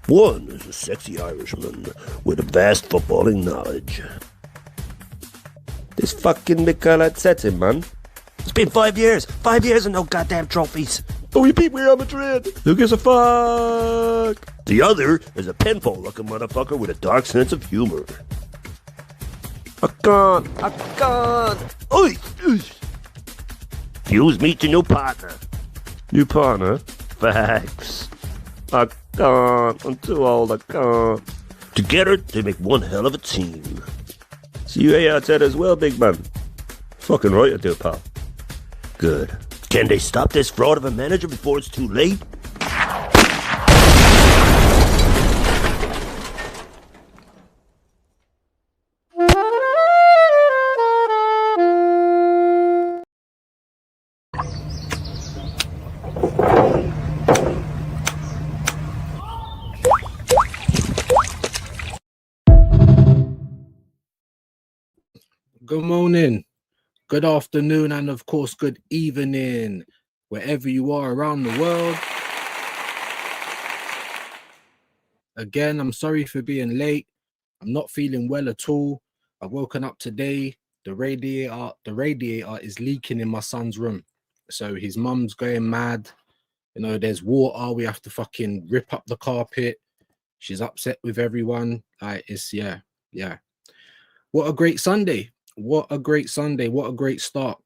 One is a sexy Irishman with a vast footballing knowledge. This fucking Mikel sets him, man. It's been 5 years. 5 years and no goddamn trophies. But we beat Real Madrid. Who gives a fuck? The other is a pinball-looking motherfucker with a dark sense of humor. I can't. Oi! Fuse meet your new partner. New partner? Facts. I can't. I'm too old. I can't. Together, they make one hell of a team. See you outside as well, big man. Fucking right I do, pal. Good. Can they stop this fraud of a manager before it's too late? Good morning, good afternoon, and of course, good evening, wherever you are around the world. Again, I'm sorry for being late. I'm not feeling well at all. I've woken up today. The radiator is leaking in my son's room. So his mum's going mad. You know, there's water. We have to fucking rip up the carpet. She's upset with everyone. Yeah. What a great Sunday. What a great start.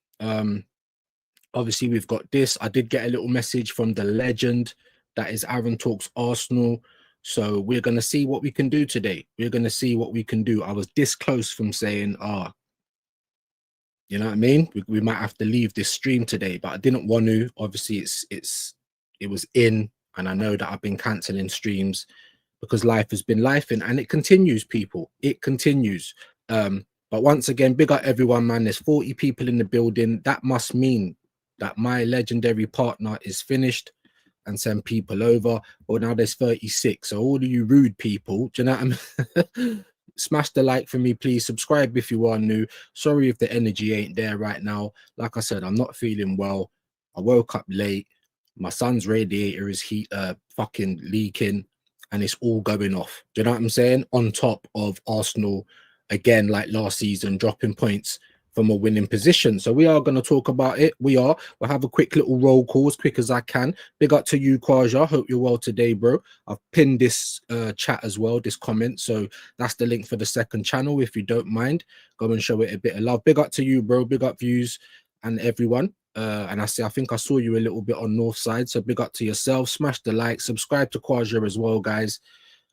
Obviously we've got this. I did get a little message from the legend that is Aaron Talks Arsenal. So we're going to see what we can do today. We're going to see what we can do. I was this close from saying, you know what I mean? We might have to leave this stream today, but I didn't want to. Obviously it was in, and I know that I've been cancelling streams because life has been lifing, and it continues, people. It continues. But once again, big up everyone, man. There's 40 people in the building. That must mean that my legendary partner is finished and send people over. Well, now there's 36. So all of you rude people, do you know what I mean? Smash the like for me, please. Subscribe if you are new. Sorry if the energy ain't there right now. Like I said, I'm not feeling well. I woke up late. My son's radiator is fucking leaking, and it's all going off. Do you know what I'm saying? On top of Arsenal, again, like last season, dropping points from a winning position. So we are going to talk about it. We'll have a quick little roll call as quick as I can. Big up to you, Kwaja. Hope you're well today, bro. I've pinned this chat as well, this comment. So that's the link for the second channel. If you don't mind, go and show it a bit of love. Big up to you, bro. Big up Views and everyone. And I think I saw you a little bit on North Side. So big up to yourself. Smash the like. Subscribe to Kwaja as well, guys.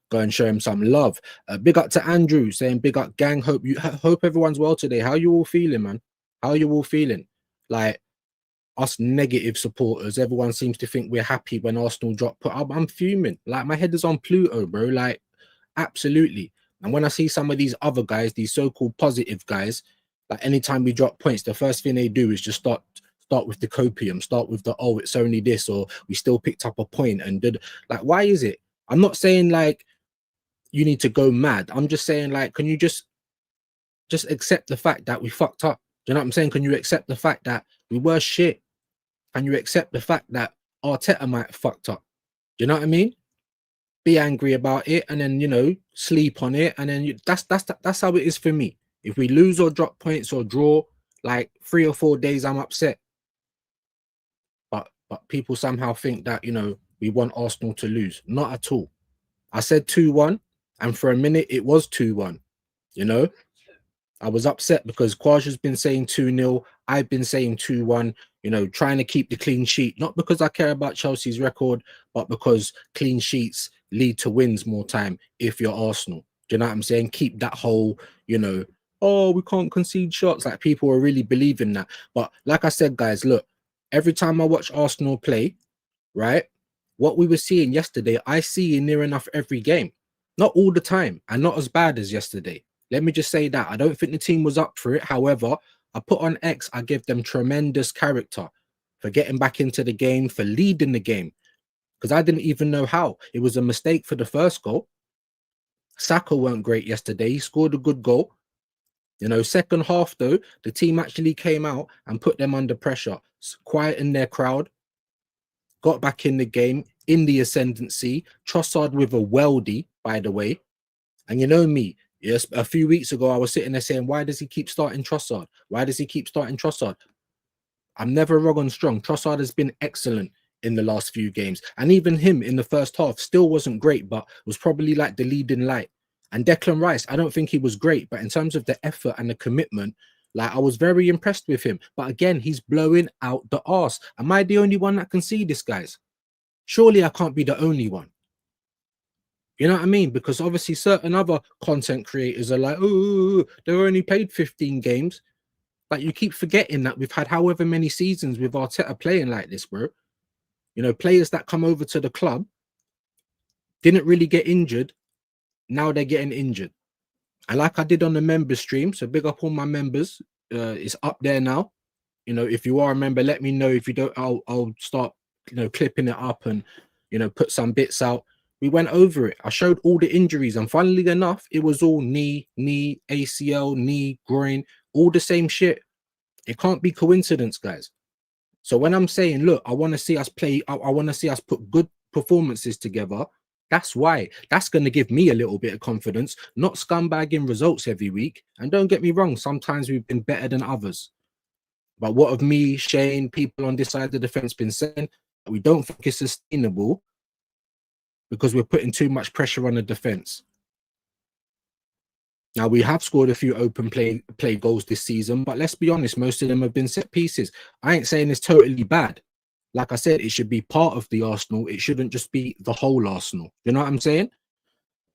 Go and show him some love. Big up to Andrew saying big up gang. Hope everyone's well today. How you all feeling, man? How you all feeling? Like us negative supporters, everyone seems to think we're happy when Arsenal drop. I'm fuming. Like my head is on Pluto, bro. Like absolutely. And when I see some of these other guys, these so-called positive guys, like anytime we drop points, the first thing they do is just start with the copium, start with the it's only this, or we still picked up a point and did. Like, why is it? I'm not saying like you need to go mad. I'm just saying, like, can you just accept the fact that we fucked up? Do you know what I'm saying? Can you accept the fact that we were shit? Can you accept the fact that Arteta might have fucked up? Do you know what I mean? Be angry about it and then, you know, sleep on it. And then that's how it is for me. If we lose or drop points or draw, like 3 or 4 days, I'm upset. But people somehow think that, you know, we want Arsenal to lose. Not at all. I said 2-1. And for a minute, it was 2-1. You know, I was upset because Kwaja's been saying 2-0. I've been saying 2-1, you know, trying to keep the clean sheet. Not because I care about Chelsea's record, but because clean sheets lead to wins more time if you're Arsenal. Do you know what I'm saying? Keep that whole, you know, oh, we can't concede shots. Like people are really believing that. But like I said, guys, look, every time I watch Arsenal play, right, what we were seeing yesterday, I see in near enough every game. Not all the time, and not as bad as yesterday. Let me just say that. I don't think the team was up for it. However, I put on X, I give them tremendous character for getting back into the game, for leading the game. Because I didn't even know how. It was a mistake for the first goal. Saka weren't great yesterday. He scored a good goal. You know, second half, though, the team actually came out and put them under pressure, quietened their crowd, got back in the game, in the ascendancy. Trossard with a weldy, by the way. And you know me, yes, a few weeks ago, I was sitting there saying, why does he keep starting Trossard? Why does he keep starting Trossard? I'm never wrong on strong. Trossard has been excellent in the last few games. And even him in the first half still wasn't great, but was probably like the leading light. And Declan Rice, I don't think he was great, but in terms of the effort and the commitment, like I was very impressed with him. But again, he's blowing out the arse. Am I the only one that can see this, guys? Surely I can't be the only one. You know what I mean? Because obviously certain other content creators are like, oh, they're only played 15 games. Like you keep forgetting that we've had however many seasons with Arteta playing like this, bro. You know, players that come over to the club didn't really get injured. Now they're getting injured. And like I did on the members stream, so big up all my members. It's up there now. You know, if you are a member, let me know. If you don't, I'll start, clipping it up and, put some bits out. We went over it. I showed all the injuries, and funnily enough, it was all knee, ACL, knee, groin, all the same shit. It can't be coincidence, guys. So when I'm saying, look, I want to see us play, I want to see us put good performances together. That's why. That's going to give me a little bit of confidence, not scumbagging results every week. And don't get me wrong, sometimes we've been better than others. But what have me, Shane, people on this side of the fence been saying? We don't think it's sustainable because we're putting too much pressure on the defense. Now, we have scored a few open play goals this season, but let's be honest, most of them have been set pieces. I ain't saying it's totally bad. Like I said, it should be part of the Arsenal. It shouldn't just be the whole Arsenal. You know what I'm saying?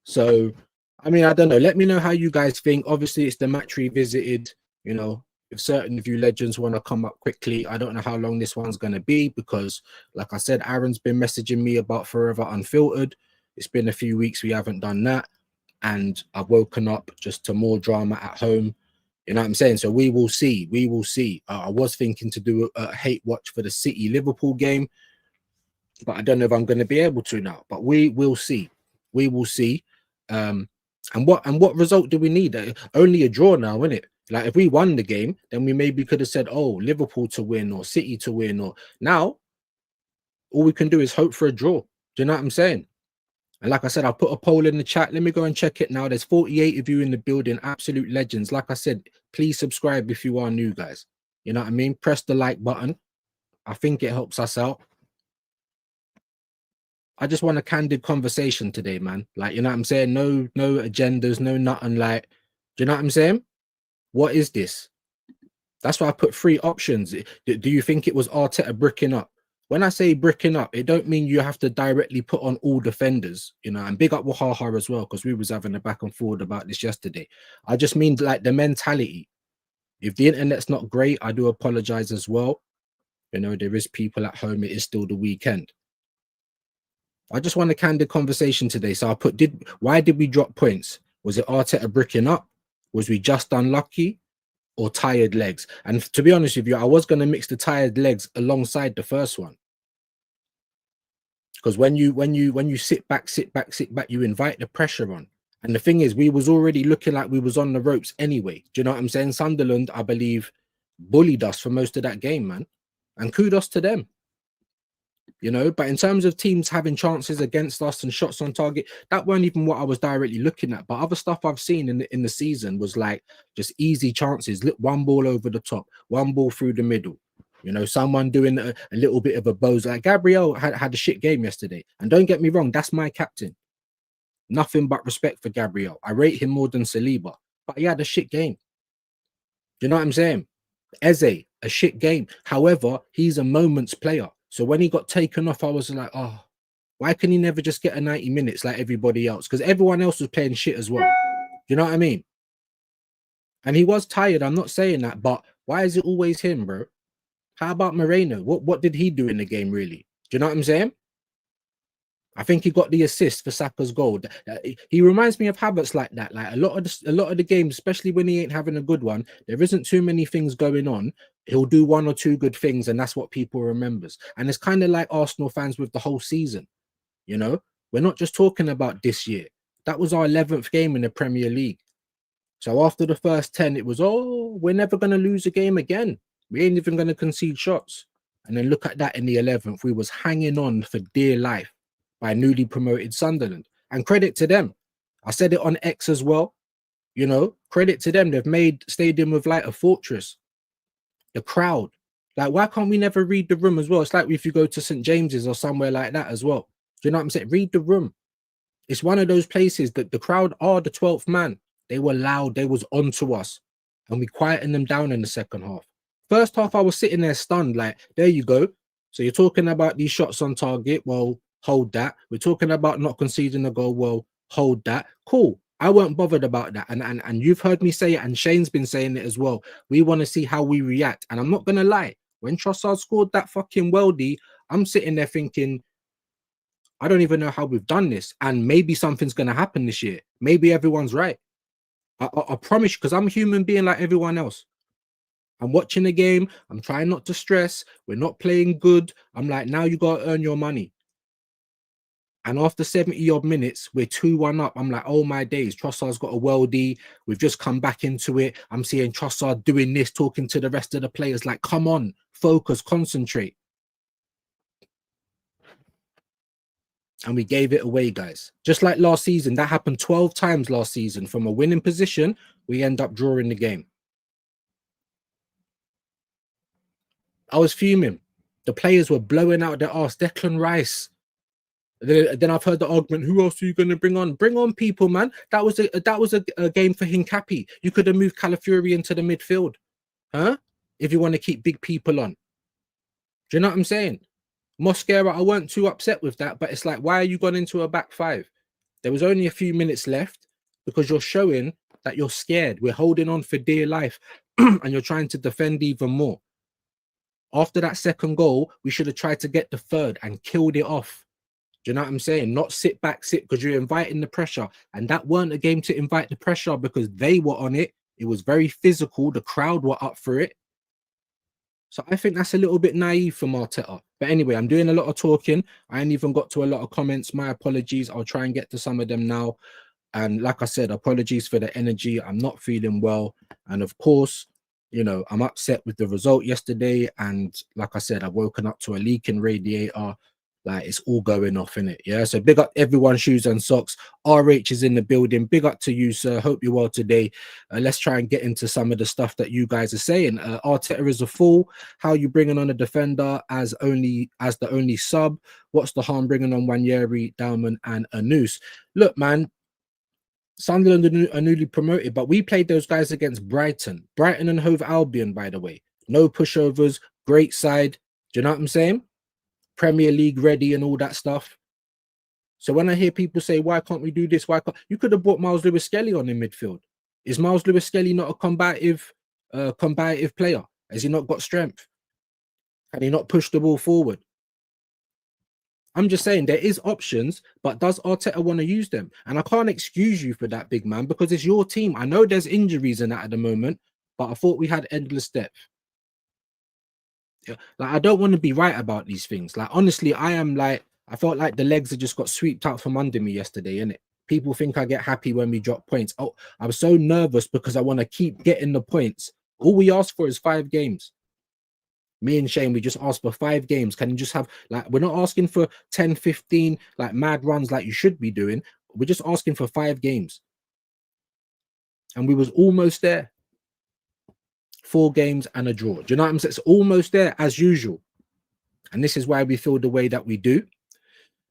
So, I mean, I don't know. Let me know how you guys think. Obviously, it's the match revisited. You know, if certain of you legends want to come up quickly, I don't know how long this one's going to be because, like I said, Aaron's been messaging me about Forever Unfiltered. It's been a few weeks we haven't done that. And I've woken up just to more drama at home. You know what I'm saying? So we will see. We will see. I was thinking to do a hate watch for the City Liverpool game, but I don't know if I'm going to be able to now. But we will see. We will see. And what result do we need? Only a draw now, isn't it? Like if we won the game, then we maybe could have said, oh, Liverpool to win or City to win. Or now, all we can do is hope for a draw. Do you know what I'm saying? And like I said, I'll put a poll in the chat. Let me go and check it now. There's 48 of you in the building, absolute legends. Like I said, please subscribe if you are new, guys. You know what I mean? Press the like button. I think it helps us out. I just want a candid conversation today, man. Like, you know what I'm saying? No agendas, no nothing. Like, do you know what I'm saying? What is this? That's why I put 3 options. Do you think it was Arteta bricking up? When I say bricking up, it don't mean you have to directly put on all defenders, you know, and big up Wahaha as well, because we was having a back and forward about this yesterday. I just mean like the mentality. If the internet's not great, I do apologize as well. You know, there is people at home. It is still the weekend. I just want a candid conversation today. So I put, why did we drop points? Was it Arteta bricking up? Was we just unlucky? Or tired legs? And to be honest with you, I was going to mix the tired legs alongside the first one. Because when you sit back, you invite the pressure on. And the thing is, we was already looking like we was on the ropes anyway. Do you know what I'm saying? Sunderland, I believe, bullied us for most of that game, man. And kudos to them. You know, but in terms of teams having chances against us and shots on target, that weren't even what I was directly looking at. But other stuff I've seen in the season was like just easy chances. One ball over the top, one ball through the middle. You know, someone doing a little bit of a bozo. Like Gabriel had a shit game yesterday. And don't get me wrong, that's my captain. Nothing but respect for Gabriel. I rate him more than Saliba. But he had a shit game. Do you know what I'm saying? Eze, a shit game. However, he's a moments player. So when he got taken off, I was like, oh, why can he never just get a 90 minutes like everybody else? Because everyone else was playing shit as well. You know what I mean? And he was tired. I'm not saying that, but why is it always him, bro? How about Moreno? What did he do in the game, really? Do you know what I'm saying? I think he got the assist for Saka's goal. He reminds me of Havertz like that. Like a lot of the games, especially when he ain't having a good one, there isn't too many things going on. He'll do 1 or 2 good things, and that's what people remembers. And it's kind of like Arsenal fans with the whole season. You know, we're not just talking about this year. That was our 11th game in the Premier League. So after the first 10, it was, oh, we're never going to lose a game again. We ain't even going to concede shots. And then look at that in the 11th. We was hanging on for dear life. by newly promoted Sunderland. And credit to them. I said it on X as well. You know, credit to them. They've made Stadium with Light a fortress. The crowd. Like, why can't we never read the room as well? It's like if you go to St. James's or somewhere like that as well. Do you know what I'm saying? Read the room. It's one of those places that the crowd are the 12th man. They were loud. They was onto us. And we quietened them down in the second half. First half, I was sitting there stunned. Like, there you go. So you're talking about these shots on target. Well, hold that. We're talking about not conceding a goal. Well, hold that. Cool. I weren't bothered about that. And you've heard me say it, and Shane's been saying it as well. We want to see how we react. And I'm not going to lie. When Trossard scored that fucking worldie, I'm sitting there thinking, I don't even know how we've done this. And maybe something's going to happen this year. Maybe everyone's right. I promise you, because I'm a human being like everyone else. I'm watching the game. I'm trying not to stress. We're not playing good. I'm like, now you got to earn your money. And after 70 odd minutes, we're 2-1 up. I'm like, oh my days, Trossard's got a worldie. We've just come back into it. I'm seeing Trossard doing this, talking to the rest of the players like, come on, focus, concentrate. And we gave it away, guys. Just like last season, that happened 12 times last season. From a winning position, we end up drawing the game. I was fuming. The players were blowing out their arse. Declan Rice. Then I've heard the argument, who else are you going to bring on? Bring on people, man. That was a game for Hincapi. You could have moved Calafiori into the midfield. Huh? If you want to keep big people on. Do you know what I'm saying? Mosquera, I weren't too upset with that, but it's like, why are you going into a back five? There was only a few minutes left because you're showing that you're scared. We're holding on for dear life and you're trying to defend even more. After that second goal, we should have tried to get the third and killed it off. Do you know what I'm saying? Not sit back, because you're inviting the pressure. And that weren't a game to invite the pressure because they were on it. It was very physical. The crowd were up for it. So I think that's a little bit naive from Arteta. But anyway, I'm doing a lot of talking. I ain't even got to a lot of comments. My apologies. I'll try and get to some of them now. And like I said, apologies for the energy. I'm not feeling well. And of course, you know, I'm upset with the result yesterday. And like I said, I've woken up to a leaking radiator. Like, it's all going off in it. Yeah. So big up everyone, shoes and socks. RH is in the building. Big up to you, sir. Hope you're well today. Let's try and get into some of the stuff that you guys are saying. Arteta is a fool. How are you bringing on a defender as the only sub? What's the harm bringing on Wanyeri, Dalman, and Anus? Look, man. Sunderland are newly promoted, but we played those guys against Brighton and Hove Albion, by the way. No pushovers, great side. Do you know what I'm saying? Premier League ready and all that stuff. So when I hear people say, why can't we do this? Why can't you? Could have brought Miles Lewis Skelly on in midfield. Is Miles Lewis Skelly not a combative player? Has he not got strength? Can he not push the ball forward? I'm just saying there is options, but does Arteta want to use them? And I can't excuse you for that, big man, because it's your team. I know there's injuries and that at the moment, but I thought we had endless depth. Yeah, like, I don't want to be right about these things. Like, honestly, I felt like the legs had just got swept out from under me yesterday, innit? People think I get happy when we drop points. Oh, I'm so nervous because I want to keep getting the points. All we ask for is 5 games. Me and Shane, we just asked for 5 games. Can you just have, like, we're not asking for 10, 15, like, mad runs like you should be doing. We're just asking for 5 games. And we was almost there. 4 games and a draw. Do you know what I'm saying? It's almost there as usual. And this is why we feel the way that we do.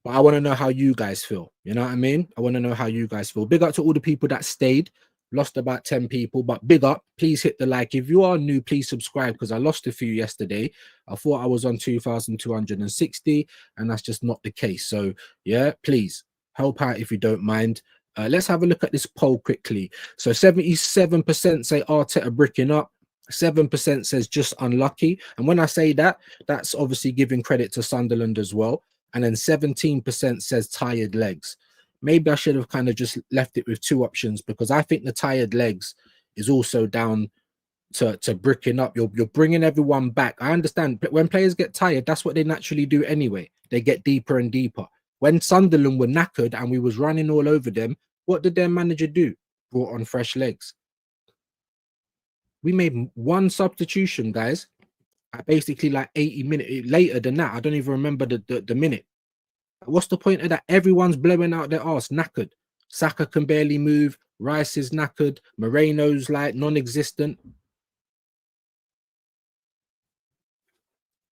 But I want to know how you guys feel. You know what I mean? I want to know how you guys feel. Big up to all the people that stayed. Lost about 10 people, but big up. Please hit the like. If you are new, please subscribe, because I lost a few yesterday. I thought I was on 2,260, and that's just not the case. So yeah, please help out if you don't mind. Let's have a look at this poll quickly. So 77% say Arteta bricking up. 7% says just unlucky. And when I say that, that's obviously giving credit to Sunderland as well. And then 17% says tired legs. Maybe I should have kind of just left it with 2 options, because I think the tired legs is also down to bricking up. You're bringing everyone back. I understand, but when players get tired, that's what they naturally do anyway. They get deeper and deeper. When Sunderland were knackered and we was running all over them, what did their manager do? Brought on fresh legs. We made 1 substitution, guys, at basically like 80 minutes. Later than that, I don't even remember the minute. What's the point of that? Everyone's blowing out their arse, knackered. Saka can barely move. Rice is knackered. Moreno's like non-existent.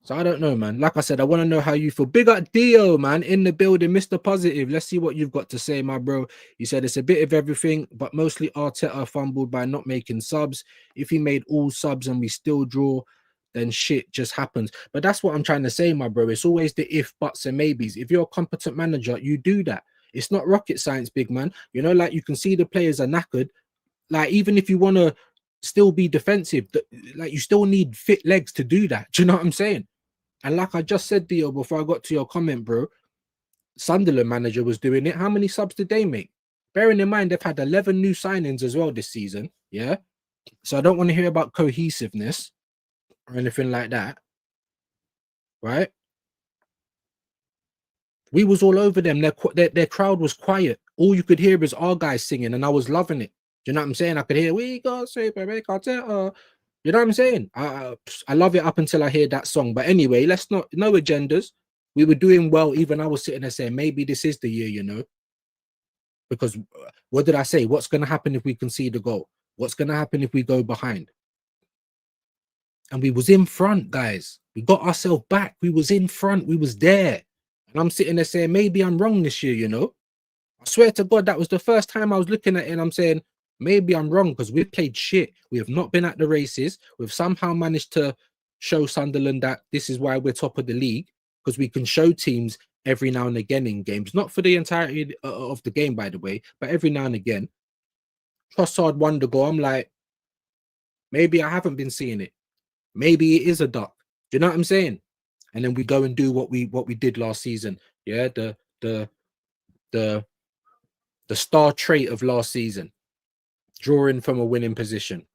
So I don't know, man. Like I said, I want to know how you feel. Big up Dio, man, in the building, Mr. Positive. Let's see what you've got to say, my bro. You said it's a bit of everything, but mostly Arteta fumbled by not making subs. If he made all subs and we still draw, then shit just happens. But that's what I'm trying to say, my bro. It's always the if, buts, and maybes. If you're a competent manager, you do that. It's not rocket science, big man. You know, like you can see the players are knackered. Like, even if you want to still be defensive, like you still need fit legs to do that. Do you know what I'm saying? And like I just said, Dio, before I got to your comment, bro, Sunderland manager was doing it. How many subs did they make? Bearing in mind, they've had 11 new signings as well this season. Yeah. So I don't want to hear about cohesiveness or anything like that. Right. We was all over them. Their crowd was quiet. All you could hear is our guys singing, and I was loving it. Do you know what I'm saying? I could hear, we got Super Arteta. You know what I'm saying? I love it up until I hear that song. But anyway, let's not, no agendas. We were doing well. Even I was sitting there saying, maybe this is the year, you know, because what did I say? What's going to happen if we concede a goal? What's going to happen if we go behind? And we was in front, guys. We got ourselves back. We was in front. We was there. And I'm sitting there saying, maybe I'm wrong this year, you know. I swear to God, that was the first time I was looking at it and I'm saying, maybe I'm wrong because we've played shit. We have not been at the races. We've somehow managed to show Sunderland that this is why we're top of the league, because we can show teams every now and again in games, not for the entirety of the game, by the way, but every now and again. Trossard won the goal. I'm like, maybe I haven't been seeing it. Maybe it is a duck. Do you know what I'm saying? And then we go and do what we did last season. Yeah, the star trait of last season, drawing from a winning position.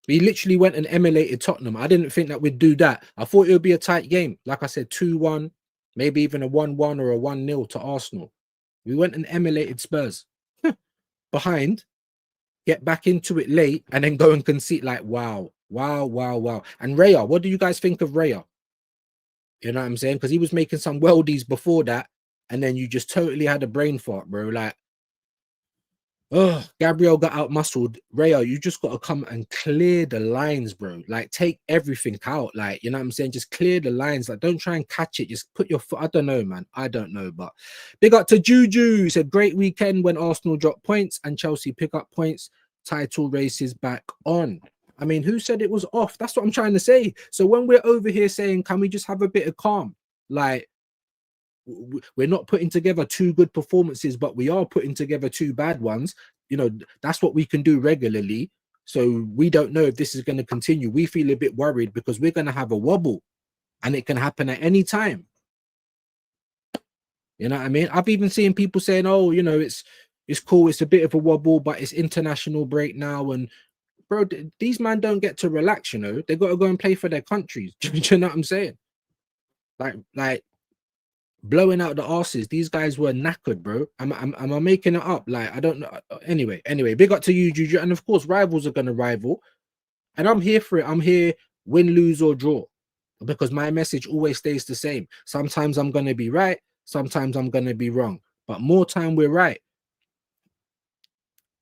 We literally went and emulated Tottenham. I didn't think that we'd do that. I thought it would be a tight game. Like I said, 2-1, maybe even a 1-1 or a 1-0 to Arsenal. We went and emulated Spurs. Behind, get back into it late, and then go and concede. Like, wow. And Raya, what do you guys think of Raya? You know what I'm saying? Because he was making some worldies before that, and then you just totally had a brain fart, bro. Like, oh, Gabriel got out muscled. Raya, you just got to come and clear the lines, bro. Like, take everything out. Like, you know what I'm saying? Just clear the lines. Like, don't try and catch it. Just put your foot. I don't know, man. I don't know. But big up to Juju. He said, great weekend when Arsenal drop points and Chelsea pick up points. Title races back on. I mean, who said it was off? That's what I'm trying to say. So when we're over here saying, can we just have a bit of calm? Like, we're not putting together two good performances, but we are putting together two bad ones. You know, that's what we can do regularly. So we don't know if this is going to continue. We feel a bit worried because we're going to have a wobble and it can happen at any time. You know what I mean? I've even seen people saying, oh, you know, it's cool. It's a bit of a wobble, but it's international break now. And bro, these men don't get to relax, you know. They got to go and play for their countries. Do you know what I'm saying? Like blowing out the arses. These guys were knackered, bro. Am I making it up? Like, I don't know. Anyway, big up to you, Juju. And of course, rivals are gonna rival. And I'm here for it. I'm here, win, lose, or draw. Because my message always stays the same. Sometimes I'm gonna be right, sometimes I'm gonna be wrong. But more time we're right.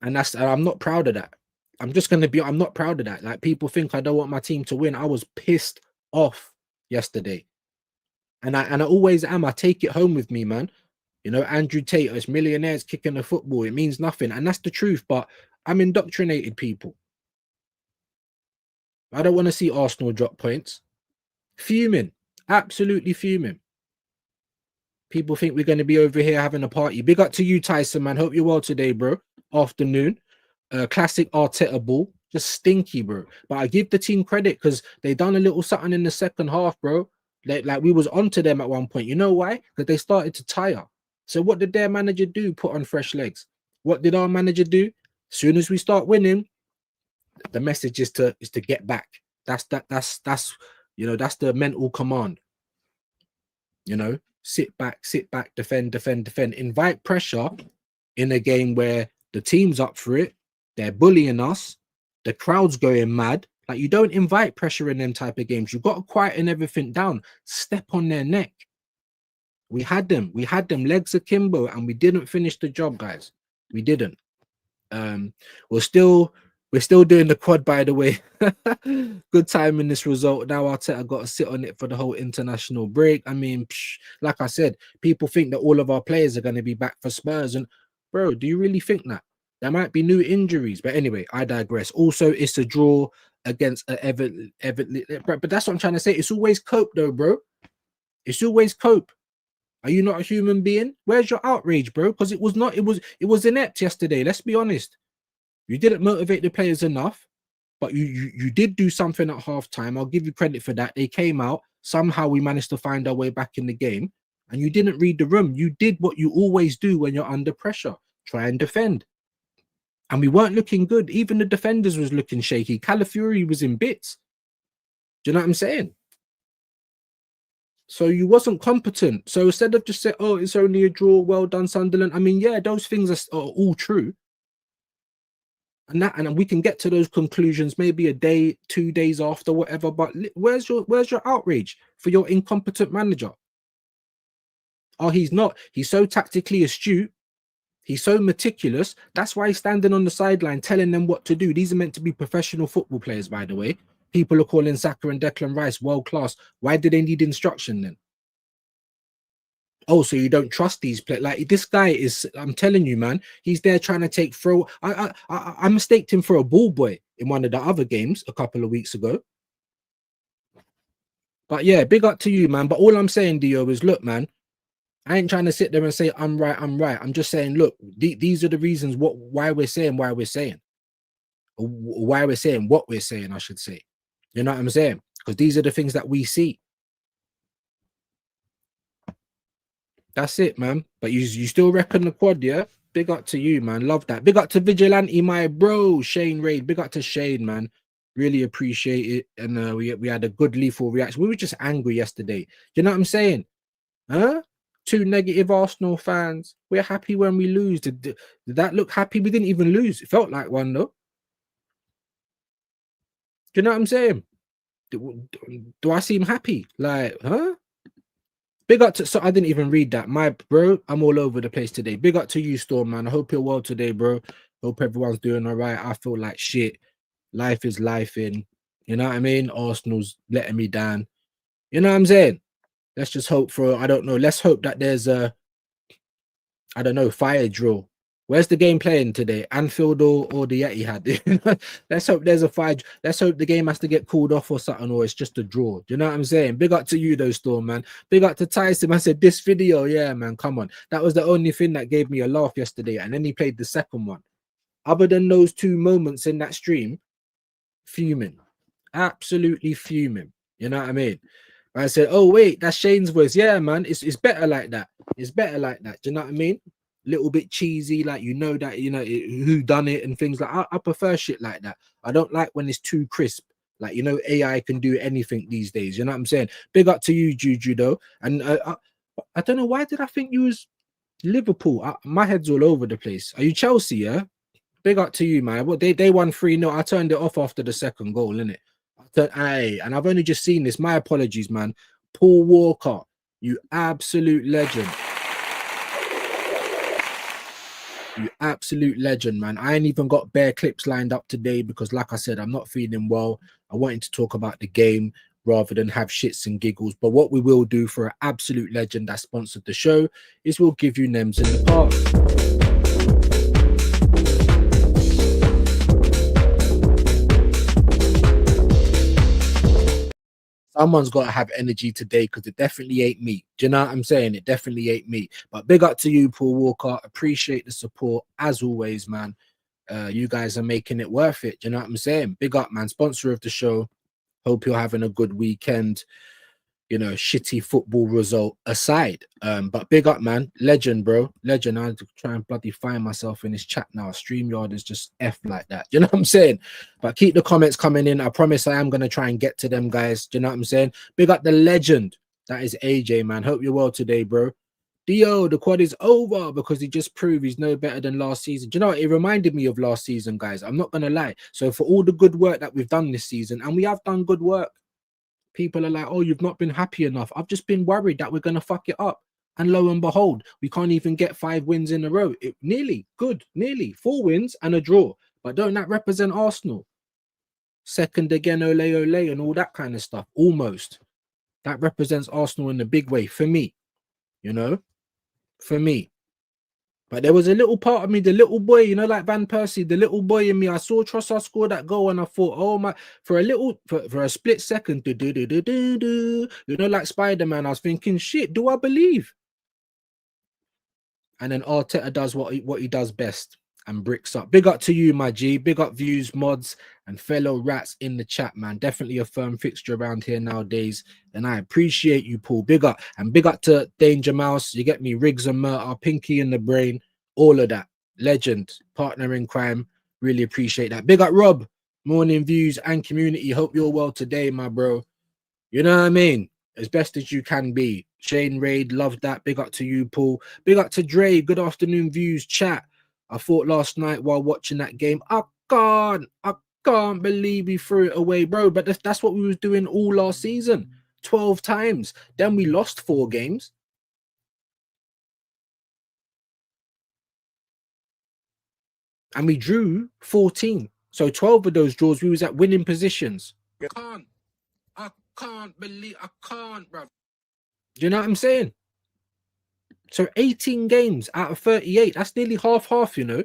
And I'm not proud of that. I'm not proud of that. Like, people think I don't want my team to win. I was pissed off yesterday. And I always am. I take it home with me, man. You know, Andrew Tate, it's millionaires kicking the football. It means nothing. And that's the truth. But I'm indoctrinated, people. I don't want to see Arsenal drop points. Fuming. Absolutely fuming. People think we're going to be over here having a party. Big up to you, Tyson, man. Hope you're well today, bro. Afternoon. Classic Arteta ball. Just stinky, bro. But I give the team credit because they done a little something in the second half, bro. Like we was onto them at one point. You know why? Because they started to tire. So what did their manager do? Put on fresh legs. What did our manager do? As soon as we start winning, the message is to get back. That's you know, that's the mental command. You know, sit back, defend. Invite pressure in a game where the team's up for it. They're bullying us. The crowd's going mad. Like, you don't invite pressure in them type of games. You've got to quieten everything down. Step on their neck. We had them legs akimbo, and we didn't finish the job, guys. We didn't. We're still doing the quad, by the way. Good time in this result. Now Arteta got to sit on it for the whole international break. I mean, like I said, people think that all of our players are going to be back for Spurs, and bro, do you really think that? There might be new injuries, but anyway, I digress. Also, it's a draw against Everton, but that's what I'm trying to say. It's always cope, though, bro. It's always cope. Are you not a human being? Where's your outrage, bro? Because it was not. It was inept yesterday. Let's be honest. You didn't motivate the players enough, but you did do something at halftime. I'll give you credit for that. They came out. Somehow we managed to find our way back in the game. And you didn't read the room. You did what you always do when you're under pressure. Try and defend. And we weren't looking good. Even the defenders was looking shaky. Calafiori was in bits. Do you know what I'm saying? So you wasn't competent. So instead of just saying, oh, it's only a draw, well done, Sunderland. I mean, yeah, those things are all true. And we can get to those conclusions maybe a day, 2 days after, whatever. But where's your outrage for your incompetent manager? Oh, he's not. He's so tactically astute. He's so meticulous. That's why he's standing on the sideline telling them what to do. These are meant to be professional football players, by the way. People are calling Saka and Declan Rice world class. Why do they need instruction then? Oh, so you don't trust these players? Like, this guy is, I'm telling you, man, he's there trying to take throw. I mistaked him for a ball boy in one of the other games a couple of weeks ago. But yeah, big up to you, man. But all I'm saying, Dio, is look, man, I ain't trying to sit there and say I'm right. I'm just saying, look, these are the reasons why we're saying what we're saying, I should say. You know what I'm saying? Because these are the things that we see. That's it, man. But you still reckon the quad, yeah? Big up to you, man. Love that. Big up to Vigilante, my bro, Shane Raid. Big up to Shane, man. Really appreciate it. And we had a good lethal reaction. We were just angry yesterday. You know what I'm saying? Huh? 2 negative Arsenal fans. We're happy when we lose. Did that look happy? We didn't even lose. It felt like one, though. Do you know what I'm saying? Do I seem happy? Like, huh? Big up to, so I didn't even read that. My bro, I'm all over the place today. Big up to you, Storm, man. I hope you're well today, bro. Hope everyone's doing all right. I feel like shit. Life is life in. You know what I mean? Arsenal's letting me down. You know what I'm saying? Let's just hope for, I don't know. Let's hope that there's a, I don't know, fire drill. Where's the game playing today? Anfield or the Etihad? Let's hope there's a fire. Let's hope the game has to get called off or something, or it's just a draw. Do you know what I'm saying? Big up to you, though, Storm, man. Big up to Tyson. I said, this video, yeah, man, come on. That was the only thing that gave me a laugh yesterday. And then he played the second one. Other than those 2 moments in that stream, fuming. Absolutely fuming. You know what I mean? I said, oh, wait, that's Shane's voice. Yeah, man, it's better like that. It's better like that. Do you know what I mean? Little bit cheesy, like, you know, that, you know, who done it and things like I prefer shit like that. I don't like when it's too crisp. Like, you know, AI can do anything these days. You know what I'm saying? Big up to you, Juju, though. And I don't know, why did I think you was Liverpool? My head's all over the place. Are you Chelsea, yeah? Big up to you, man. Well, they won 3-0. I turned it off after the second goal, innit? And I've only just seen this. My apologies, man. Paul Walker, you absolute legend. You absolute legend, man. I ain't even got bare clips lined up today because, like I said, I'm not feeling well. I wanted to talk about the game rather than have shits and giggles. But what we will do for an absolute legend that sponsored the show is we'll give you Nems in the park. Someone's got to have energy today because it definitely ain't me. Do you know what I'm saying? It definitely ain't me. But big up to you, Paul Walker. Appreciate the support as always, man. You guys are making it worth it. Do you know what I'm saying? Big up, man. Sponsor of the show. Hope you're having a good weekend. You know, shitty football result aside. But big up, man. Legend, bro. Legend. I have to try and bloody find myself in this chat now. StreamYard is just F like that. You know what I'm saying? But keep the comments coming in. I promise I am going to try and get to them, guys. Do you know what I'm saying? Big up the legend. That is AJ, man. Hope you're well today, bro. Dio, the quad is over because he just proved he's no better than last season. Do you know what? It reminded me of last season, guys. I'm not going to lie. So for all the good work that we've done this season, and we have done good work, people are like, oh, you've not been happy enough. I've just been worried that we're going to fuck it up. And lo and behold, we can't even get 5 wins in a row. Nearly 4 wins and a draw. But don't that represent Arsenal? Second again, ole ole, and all that kind of stuff. Almost. That represents Arsenal in a big way for me, you know, for me. But there was a little part of me, the little boy, you know, like Van Persie, the little boy in me. I saw Trossard score that goal, and I thought, oh my! For a split second, you know, like Spider-Man, I was thinking, shit, do I believe? And then Arteta does what he does best and bricks up. Big up to you, my G. Big up views, mods, and fellow rats in the chat, man. Definitely a firm fixture around here nowadays. And I appreciate you, Paul. Big up. And big up to Danger Mouse. You get me, Riggs and Murder, Pinky in the Brain, all of that. Legend, partner in crime. Really appreciate that. Big up, Rob. Morning views and community. Hope you're well today, my bro. You know what I mean? As best as you can be. Shane Raid, love that. Big up to you, Paul. Big up to Dre. Good afternoon, views, chat. I thought last night while watching that game, I can't believe we threw it away, bro. But that's what we was doing all last season. 12 times. Then we lost 4 games. And we drew 14. So 12 of those draws, we was at winning positions. I can't believe, bro. Do you know what I'm saying? So 18 games out of 38. That's nearly half, you know.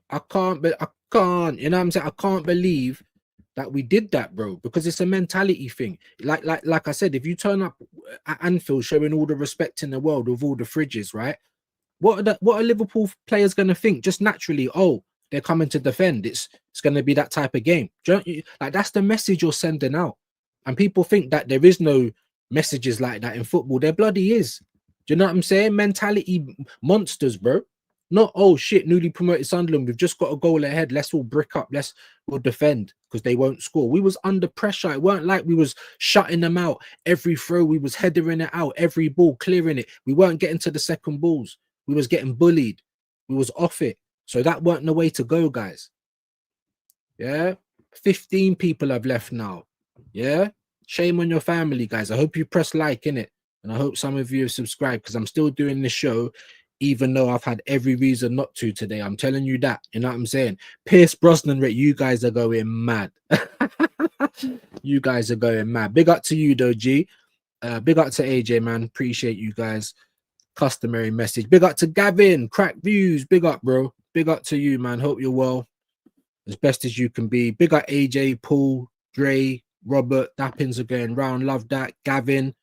I can't, you know what I'm saying? I can't believe that we did that, bro, because it's a mentality thing. Like I said, if you turn up at Anfield showing all the respect in the world with all the fridges, right? What are Liverpool players going to think? Just naturally, oh, they're coming to defend. It's going to be that type of game. Like, that's the message you're sending out. And people think that there is no messages like that in football. There bloody is. Do you know what I'm saying? Mentality monsters, bro. Not, oh shit, newly promoted Sunderland, we've just got a goal ahead. Let's all brick up. We'll defend because they won't score. We was under pressure. It weren't like we was shutting them out. Every throw, we was headering it out. Every ball, clearing it. We weren't getting to the second balls. We was getting bullied. We was off it. So that weren't the way to go, guys. Yeah. 15 people have left now. Yeah. Shame on your family, guys. I hope you press like, innit? And I hope some of you have subscribed because I'm still doing this show, even though I've had every reason not to today. I'm telling you that. You know what I'm saying? Pierce Brosnan, you guys are going mad. You guys are going mad. Big up to you, though, G. Big up to AJ, man. Appreciate you guys. Customary message. Big up to Gavin. Crack views. Big up, bro. Big up to you, man. Hope you're well. As best as you can be. Big up AJ, Paul, Dre, Robert. Dappins are going round. Love that. Gavin.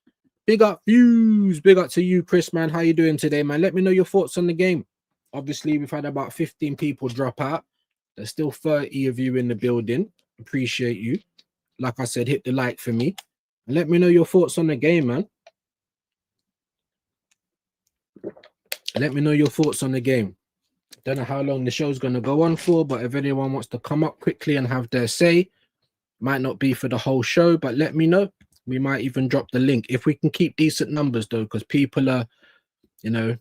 Big up views. Big up to you, Chris, man. How you doing today, man? Let me know your thoughts on the game. Obviously, we've had about 15 people drop out. There's still 30 of you in the building. Appreciate you. Like I said, hit the like for me. And let me know your thoughts on the game, man. Let me know your thoughts on the game. Don't know how long the show's going to go on for, but if anyone wants to come up quickly and have their say, might not be for the whole show, but let me know. We might even drop the link if we can keep decent numbers, though, because people are, you know,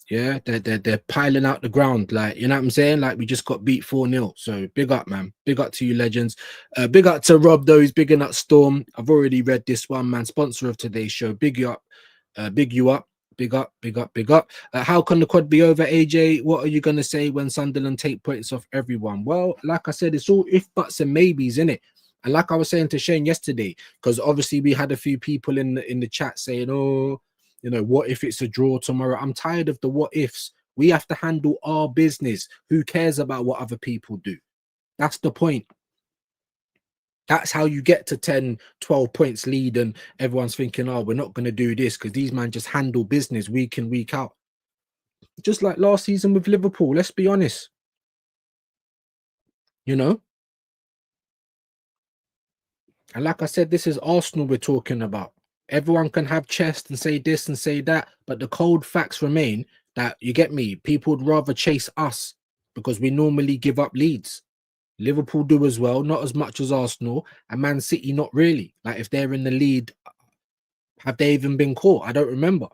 yeah, they're piling out the ground, like, you know what I'm saying? Like, we just got beat 4-0. So big up, man. Big up to you, legends. Big up to Rob, though. He's bigging up Storm. I've already read this one, man. Sponsor of today's show. Big you up. Big you up. Big up, big up, big up. How can the quad be over, AJ? What are you going to say when Sunderland take points off everyone? Well, like I said, it's all if, buts, and maybes, innit? And like I was saying to Shane yesterday, because obviously we had a few people in the chat saying, oh, you know, what if it's a draw tomorrow? I'm tired of the what ifs. We have to handle our business. Who cares about what other people do? That's the point. That's how you get to 10, 12 points lead and everyone's thinking, oh, we're not going to do this because these men just handle business week in, week out. Just like last season with Liverpool, let's be honest. You know? And like I said, this is Arsenal we're talking about. Everyone can have chest and say this and say that, but the cold facts remain that, you get me, people would rather chase us because we normally give up leads. Liverpool do as well, not as much as Arsenal, and Man City not really. Like, if they're in the lead, have they even been caught? I don't remember.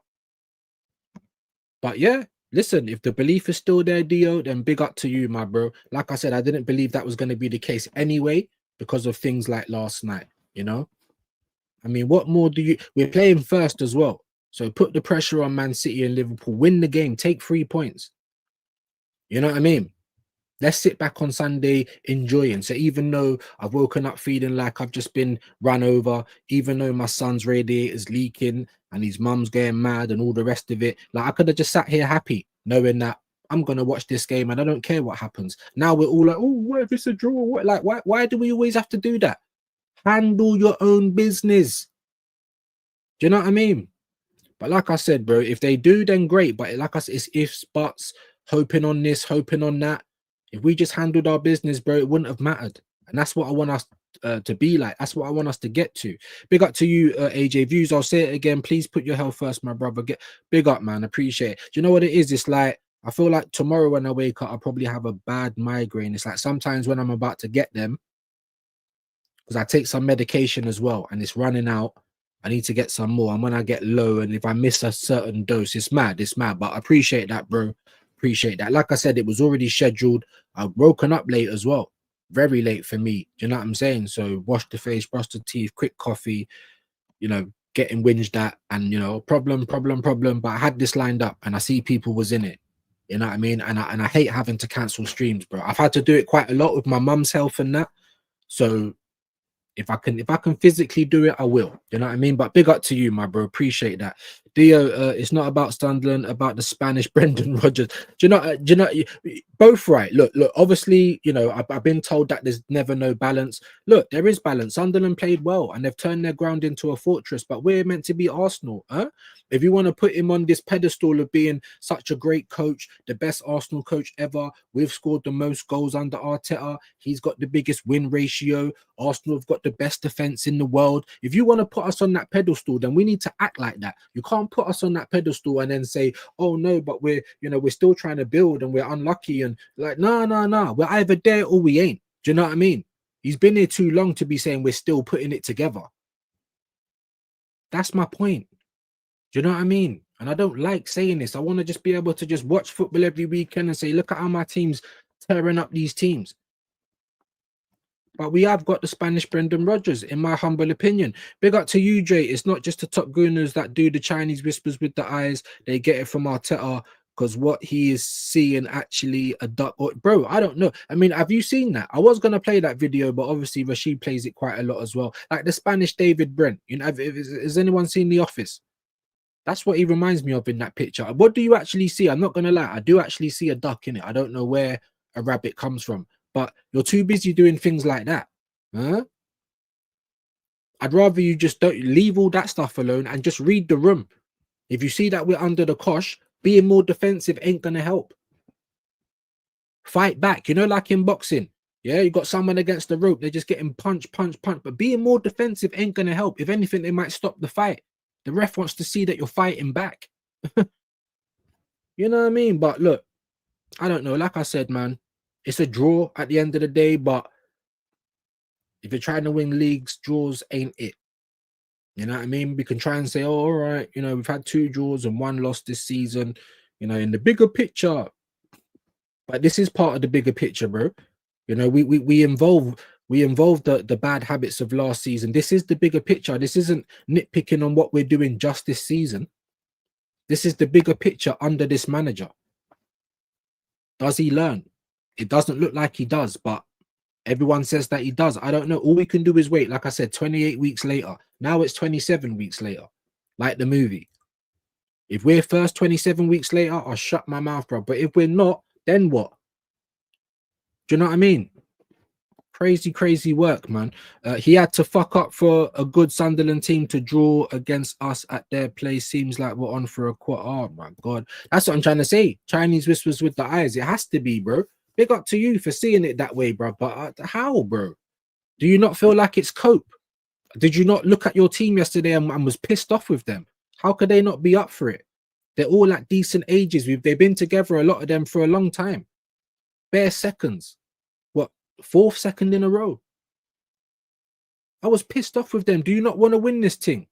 But yeah, listen, if the belief is still there, Dio, then big up to you, my bro. Like I said, I didn't believe that was going to be the case anyway because of things like last night, you know? I mean, what more do you? We're playing first as well. So put the pressure on Man City and Liverpool. Win the game. Take 3 points. You know what I mean? Let's sit back on Sunday enjoying. So even though I've woken up feeling like I've just been run over, even though my son's radiator's leaking and his mum's getting mad and all the rest of it, like I could have just sat here happy, knowing that I'm gonna watch this game and I don't care what happens. Now we're all like, oh, what if it's a draw? What like why do we always have to do that? Handle your own business. Do you know what I mean? But like I said, bro, if they do, then great. But like I said, it's ifs, buts, hoping on this, hoping on that. If we just handled our business, bro, it wouldn't have mattered. And that's what I want us to be like. That's what I want us to get to. Big up to you, AJ Views. I'll say it again. Please put your health first, my brother. Get big up, man. Appreciate it. Do you know what it is? It's like I feel like tomorrow when I wake up, I'll probably have a bad migraine. It's like sometimes when I'm about to get them, because I take some medication as well, and it's running out. I need to get some more. And when I get low, and if I miss a certain dose, it's mad. It's mad. But I appreciate that, bro. Appreciate that. Like I said, it was already scheduled. I've woken up late as well. Very late for me. Do you know what I'm saying? So wash the face, brush the teeth, quick coffee, you know, getting whinged at, and you know, problem. But I had this lined up and I see people was in it. You know what I mean? And I hate having to cancel streams, bro. I've had to do it quite a lot with my mum's health and that. So if I can physically do it, I will. You know what I mean? But big up to you, my bro. Appreciate that. Dio, it's not about Sunderland, about the Spanish Brendan Rodgers. Both right. Look. Obviously, you know, I've been told that there's never no balance. Look, there is balance. Sunderland played well, and they've turned their ground into a fortress. But we're meant to be Arsenal, huh? If you want to put him on this pedestal of being such a great coach, the best Arsenal coach ever, we've scored the most goals under Arteta. He's got the biggest win ratio. Arsenal have got the best defense in the world. If you want to put us on that pedestal, then we need to act like that. You can't put us on that pedestal and then say, "Oh no, but we're still trying to build and we're unlucky." And like, no. We're either there or we ain't. Do you know what I mean? He's been here too long to be saying we're still putting it together. That's my point. Do you know what I mean? And I don't like saying this. I want to just be able to just watch football every weekend and say, look at how my team's tearing up these teams. But we have got the Spanish Brendan Rodgers, in my humble opinion. Big up to you, Dre. It's not just the top gooners that do the Chinese whispers with the eyes. They get it from Arteta because what he is seeing actually a duck. Bro, I don't know. I mean, have you seen that? I was going to play that video, but obviously Rashid plays it quite a lot as well. Like the Spanish David Brent. You know, has anyone seen The Office? That's what he reminds me of in that picture. What do you actually see? I'm not going to lie. I do actually see a duck in it. I don't know where a rabbit comes from, but you're too busy doing things like that. Huh? I'd rather you just don't leave all that stuff alone and just read the room. If you see that we're under the cosh, being more defensive ain't going to help. Fight back. You know, like in boxing. Yeah, you got someone against the rope. They're just getting punch. But being more defensive ain't going to help. If anything, they might stop the fight. The ref wants to see that you're fighting back. You know what I mean? But look, I don't know. Like I said, man, it's a draw at the end of the day. But if you're trying to win leagues, draws ain't it. You know what I mean? We can try and say, oh, all right, you know, we've had 2 draws and 1 loss this season, you know, in the bigger picture. But this is part of the bigger picture, bro. You know, we involve the bad habits of last season. This is the bigger picture. This isn't nitpicking on what we're doing just this season. This is the bigger picture under this manager. Does he learn? It doesn't look like he does, but everyone says that he does. I don't know. All we can do is wait. Like I said, 28 weeks later. Now it's 27 weeks later, like the movie. If we're first 27 weeks later, I'll shut my mouth, bro. But if we're not, then what? Do you know what I mean? Crazy work, man. He had to fuck up for a good Sunderland team to draw against us at their place. Seems like we're on for a quarter. Oh my god, that's what I'm trying to say. Chinese whispers with the eyes. It has to be, bro. Big up to you for seeing it that way, bro. But how, bro? Do you not feel like it's cope? Did you not look at your team yesterday and was pissed off with them? How could they not be up for it? They're all at decent ages. They've been together, a lot of them, for a long time. Bare seconds. What, 4th second in a row? I was pissed off with them. Do you not want to win this thing?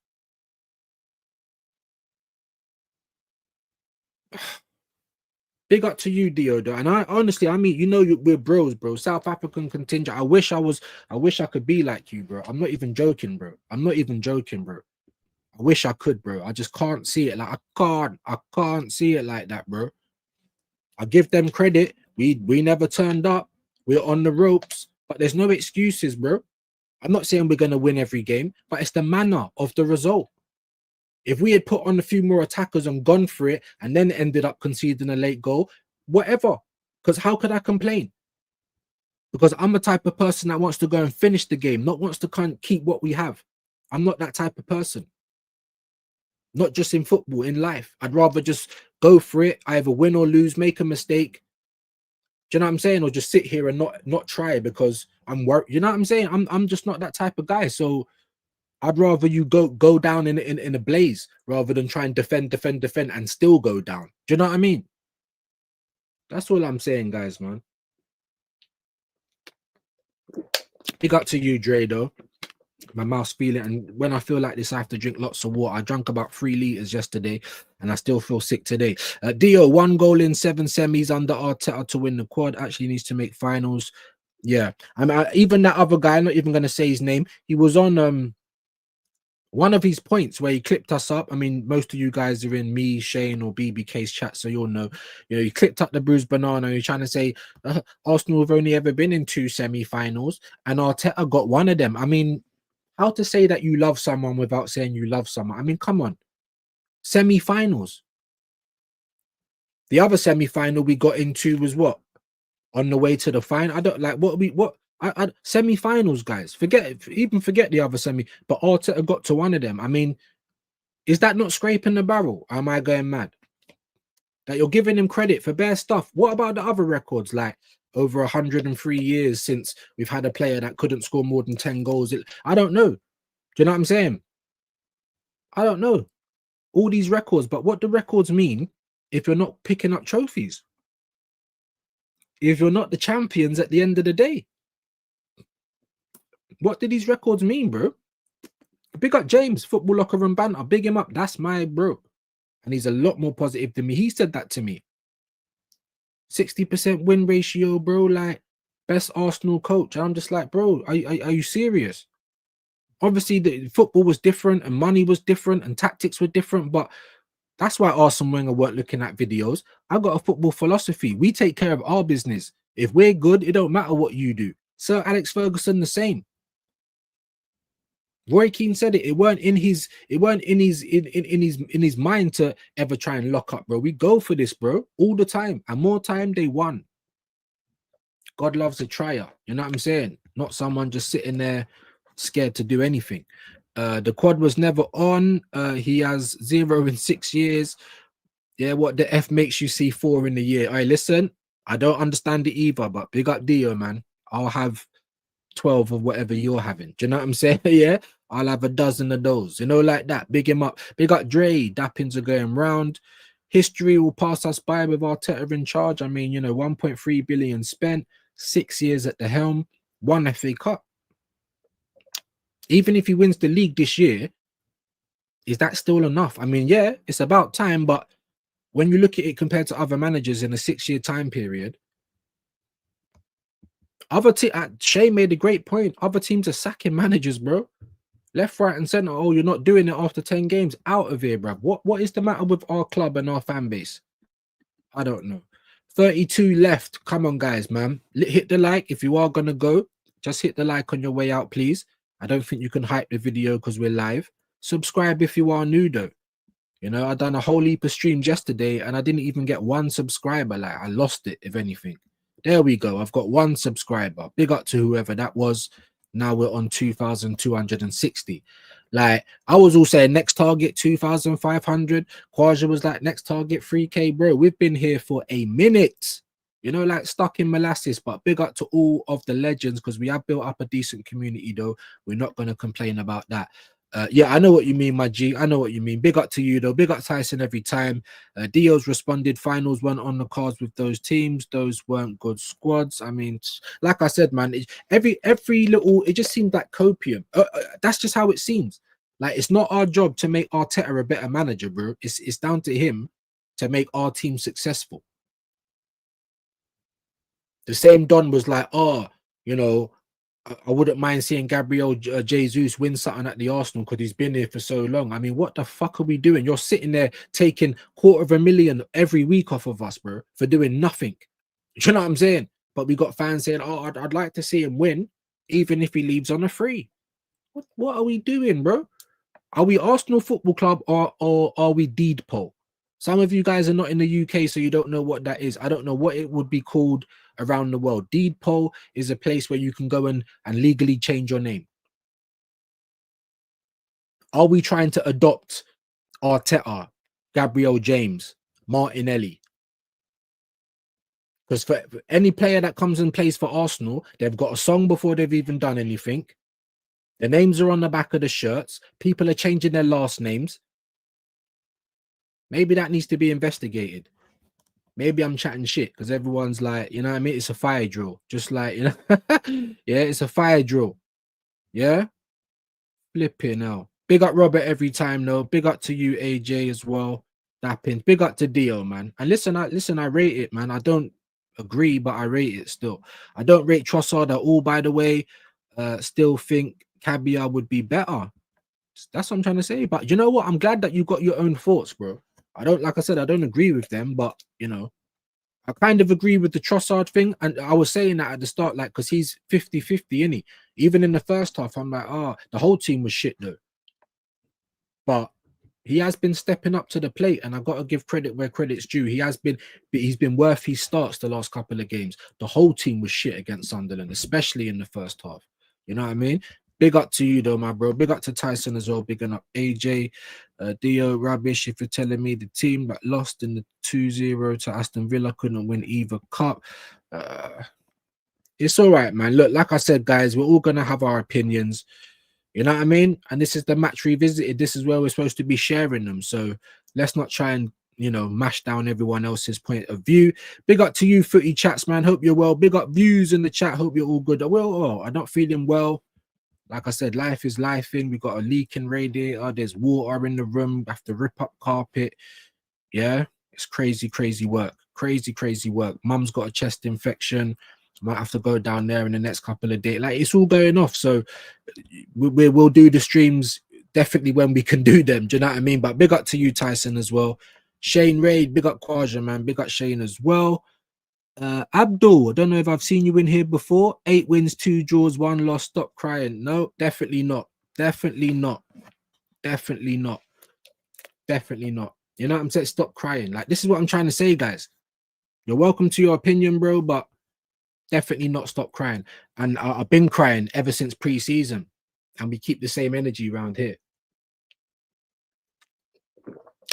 Big up to you, Dio. Though. And I honestly, I mean, you know, we're bros, bro. South African contingent. I wish I could be like you, bro. I'm not even joking, bro. I'm not even joking, bro. I wish I could, bro. I just can't see it. Like I can't see it like that, bro. I give them credit. We never turned up. We're on the ropes, but there's no excuses, bro. I'm not saying we're gonna win every game, but it's the manner of the result. If we had put on a few more attackers and gone for it and then ended up conceding a late goal, whatever. Because how could I complain? Because I'm the type of person that wants to go and finish the game, not wants to keep what we have. I'm not that type of person. Not just in football, in life. I'd rather just go for it, either win or lose, make a mistake. Do you know what I'm saying? Or just sit here and not try because I'm worried. You know what I'm saying? I'm just not that type of guy. So I'd rather you go down in a blaze rather than try and defend and still go down. Do you know what I mean? That's all I'm saying, guys, man. Big up to you, Dre, though. My mouth's feeling, and when I feel like this, I have to drink lots of water. I drank about 3 liters yesterday, and I still feel sick today. Dio, 1 goal in 7 semis under Arteta to win the quad. Actually needs to make finals. Yeah, I mean, even that other guy, I'm not even going to say his name. He was on one of his points where he clipped us up. I mean, most of you guys are in me, Shane, or BBK's chat, so you'll know. You know, he clipped up the bruised banana. You're trying to say Arsenal have only ever been in 2 semi-finals, and Arteta got 1 of them. I mean, how to say that you love someone without saying you love someone? I mean, come on. Semi-finals. The other semi-final we got into was what? On the way to the final. I don't like what semi-finals, guys. Forget the other semi, but Arteta got to 1 of them. I mean, is that not scraping the barrel? Am I going mad? That you're giving him credit for bare stuff. What about the other records? Like over 103 years since we've had a player that couldn't score more than 10 goals. I don't know. Do you know what I'm saying? I don't know. All these records, but what do records mean if you're not picking up trophies? If you're not the champions at the end of the day? What do these records mean, bro? Big up James, football locker room banter. Big him up. That's my bro. And he's a lot more positive than me. He said that to me. 60% win ratio, bro. Like, best Arsenal coach. And I'm just like, bro, are you serious? Obviously, the football was different and money was different and tactics were different, but that's why Arsene Wenger weren't looking at videos. I got a football philosophy. We take care of our business. If we're good, it don't matter what you do. Sir Alex Ferguson, the same. Roy Keane said it. It weren't in his mind to ever try and lock up, bro. We go for this, bro, all the time. And more time they won. God loves a trier. You know what I'm saying? Not someone just sitting there scared to do anything. The quad was never on. He has 0 in 6 years. Yeah, what the F makes you see 4 in a year? All right, listen, I don't understand it either, but big up Dio, man. I'll have 12 of whatever you're having. Do you know what I'm saying? Yeah, I'll have a dozen of those, you know, like that. Big him up. Big up Dre. Dappings are going round. History will pass us by with Arteta in charge. I mean, you know, 1.3 billion spent, 6 years at the helm, 1 FA Cup. Even if he wins the league this year, is that still enough? I mean, yeah, it's about time, but when you look at it compared to other managers in a 6-year time period, Shay made a great point. Other teams are sacking managers, bro. Left, right, and center. Oh, you're not doing it after 10 games. Out of here, bro. What is the matter with our club and our fan base? I don't know. 32 left. Come on, guys, man. Hit the like if you are gonna go. Just hit the like on your way out, please. I don't think you can hype the video because we're live. Subscribe if you are new, though. You know, I done a whole heap of streams yesterday and I didn't even get 1 subscriber. Like, I lost it, if anything. There we go. I've got 1 subscriber. Big up to whoever that was. Now we're on 2,260. Like, I was all saying next target 2,500. Kwaja was like next target 3K, bro. We've been here for a minute. You know, like stuck in molasses. But big up to all of the legends because we have built up a decent community, though. We're not going to complain about that. Yeah, I know what you mean, my G. I know what you mean. Big up to you, though. Big up Tyson every time. Dio's responded. Finals weren't on the cards with those teams. Those weren't good squads. I mean, like I said, man, every little, it just seemed like copium. That's just how it seems. Like, it's not our job to make Arteta a better manager, bro. It's down to him to make our team successful. The same Don was like, oh, you know, I wouldn't mind seeing Gabriel Jesus win something at the Arsenal because he's been here for so long. I mean, what the fuck are we doing? You're sitting there taking $250,000 every week off of us, bro, for doing nothing. Do you know what I'm saying? But we got fans saying, oh, I'd like to see him win, even if he leaves on a free. What are we doing, bro? Are we Arsenal Football Club or are we Deedpol? Some of you guys are not in the UK, so you don't know what that is. I don't know what it would be called around the world. Deedpol is a place where you can go and legally change your name. Are we trying to adopt Arteta, Gabriel James, Martinelli? Because for any player that comes and plays for Arsenal, they've got a song before they've even done anything. The names are on the back of the shirts. People are changing their last names. Maybe that needs to be investigated. Maybe I'm chatting shit because everyone's like, you know what I mean? It's a fire drill. Just like, you know, yeah, it's a fire drill. Yeah. Flipping now. Big up Robert every time, though. Big up to you, AJ, as well. Dapping. Big up to Dio, man. And listen, I rate it, man. I don't agree, but I rate it still. I don't rate Trossard at all, by the way. Still think Cabia would be better. That's what I'm trying to say. But you know what? I'm glad that you got your own thoughts, bro. I don't, like I said, I don't agree with them, but you know, I kind of agree with the Trossard thing. And I was saying that at the start, like, because he's 50-50, isn't he? Even in the first half, I'm like, the whole team was shit though. But he has been stepping up to the plate, and I've got to give credit where credit's due. He's been worth his starts the last couple of games. The whole team was shit against Sunderland, especially in the first half. You know what I mean? Big up to you though, my bro. Big up to Tyson as well. Big up AJ. Dio, rubbish if you're telling me the team that lost in the 2-0 to Aston Villa couldn't win either cup. It's all right, man. Look, like I said, guys, we're all going to have our opinions. You know what I mean? And this is the match revisited. This is where we're supposed to be sharing them. So let's not try and, you know, mash down everyone else's point of view. Big up to you, footy chats, man. Hope you're well. Big up views in the chat. Hope you're all good. Well, I'm not feeling well. Like I said, life is lifing. We got a leaking radiator. There's water in the room. We have to rip up carpet. Yeah, it's crazy, crazy work. Crazy, crazy work. Mum's got a chest infection. Might have to go down there in the next couple of days. Like, it's all going off. So we'll do the streams definitely when we can do them. Do you know what I mean? But big up to you, Tyson, as well. Shane Raid, big up Kwaja, man. Big up Shane as well. Abdul, I don't know if I've seen you in here before. 8 wins, 2 draws, 1 loss. Stop crying. No, definitely not. Definitely not. Definitely not. Definitely not. You know what I'm saying? Stop crying. Like, this is what I'm trying to say, guys. You're welcome to your opinion, bro, but definitely not stop crying. And I've been crying ever since pre-season, and we keep the same energy around here.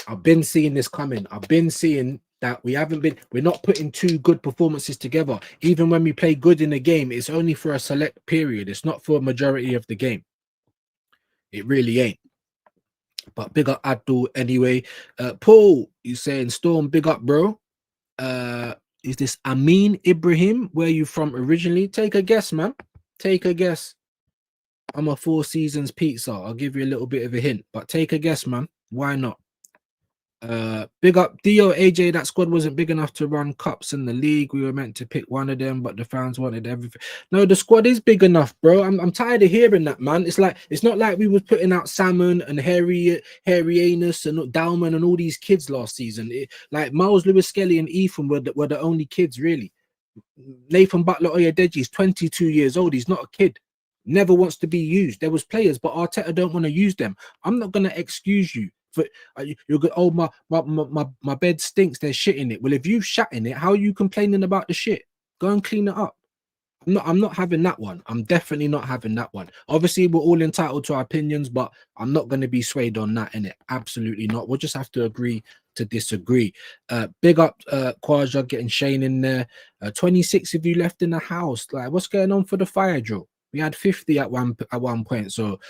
I've been seeing this coming. I've been seeing that we're not putting 2 good performances together. Even when we play good in the game, it's only for a select period. It's not for a majority of the game. It really ain't. But big up Abdul anyway. Paul, you saying Storm, big up, bro. Is this Amin Ibrahim? Where you from originally? Take a guess, man. Take a guess. I'm a 4 Seasons pizza. I'll give you a little bit of a hint, but take a guess, man. Why not? Big up Dio, AJ. That squad wasn't big enough to run cups in the league. We were meant to pick one of them, but the fans wanted everything. No, the squad is big enough, bro. I'm tired of hearing that, man. It's not like we was putting out Salmon and Harry Anus and Dalman and all these kids last season. Like Miles Lewis Skelly and Ethan were the only kids, really. Nathan Butler Oyedeji is 22 years old. He's not a kid. Never wants to be used. There was players, but Arteta don't want to use them. I'm not gonna excuse you. You're good. Oh, my bed stinks. There's shit in it. Well, if you shat in it, how are you complaining about the shit? Go and clean it up. I'm not having that one. I'm definitely not having that one. Obviously, we're all entitled to our opinions, but I'm not going to be swayed on that, innit? Absolutely not. We'll just have to agree to disagree. Big up Kwaja getting Shane in there. 26 of you left in the house. Like, what's going on for the fire drill? We had 50 at one point. So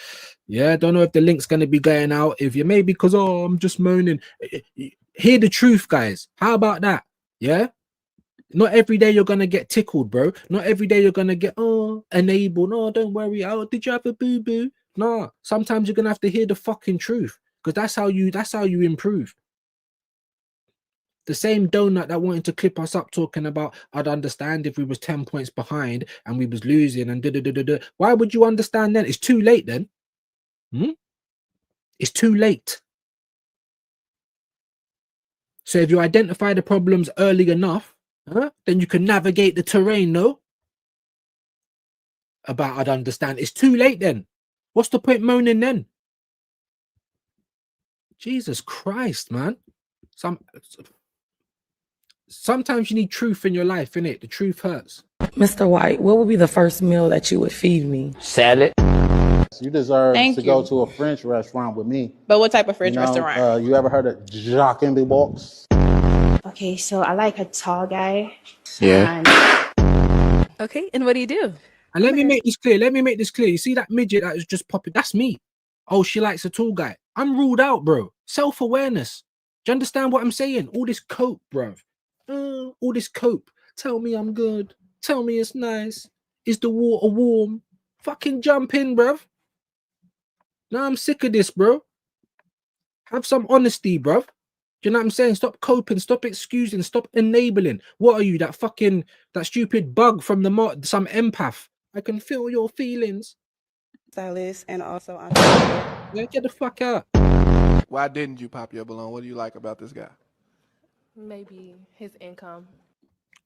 yeah, I don't know if the link's going to be going out. If you maybe because I'm just moaning. Hear the truth, guys. How about that? Yeah. Not every day you're gonna get tickled, bro. Not every day you're gonna get enabled. No, don't worry. Oh, did you have a boo-boo? No. Sometimes you're gonna have to hear the fucking truth. Because that's how you improve. The same donut that wanted to clip us up talking about, I'd understand if we was 10 points behind and we was losing and da-da-da-da-da. Why would you understand then? It's too late then. It's too late. So if you identify the problems early enough, then you can navigate the terrain, no? About I'd understand. It's too late then. What's the point moaning then? Jesus Christ, man. Sometimes you need truth in your life, innit? The truth hurts. Mr. White, what would be the first meal that you would feed me? Salad. You deserve to go to a French restaurant with me. But what type of French restaurant? You ever heard of Jacques in the Box? Okay, so I like a tall guy. Yeah. Okay, and what do you do? And let me make this clear. You see that midget that is just popping? That's me. Oh, she likes a tall guy. I'm ruled out, bro. Self-awareness. Do you understand what I'm saying? All this cope, bro. All this cope. Tell me I'm good. Tell me it's nice. Is the water warm? Fucking jump in, bro. Now I'm sick of this, bro. Have some honesty, bro. Do you know what I'm saying? Stop coping, stop excusing, stop enabling. What are you, that stupid bug from some empath? I can feel your feelings. Stylist and also Yeah, get the fuck out. Why didn't you pop your balloon? What do you like about this guy? Maybe his income.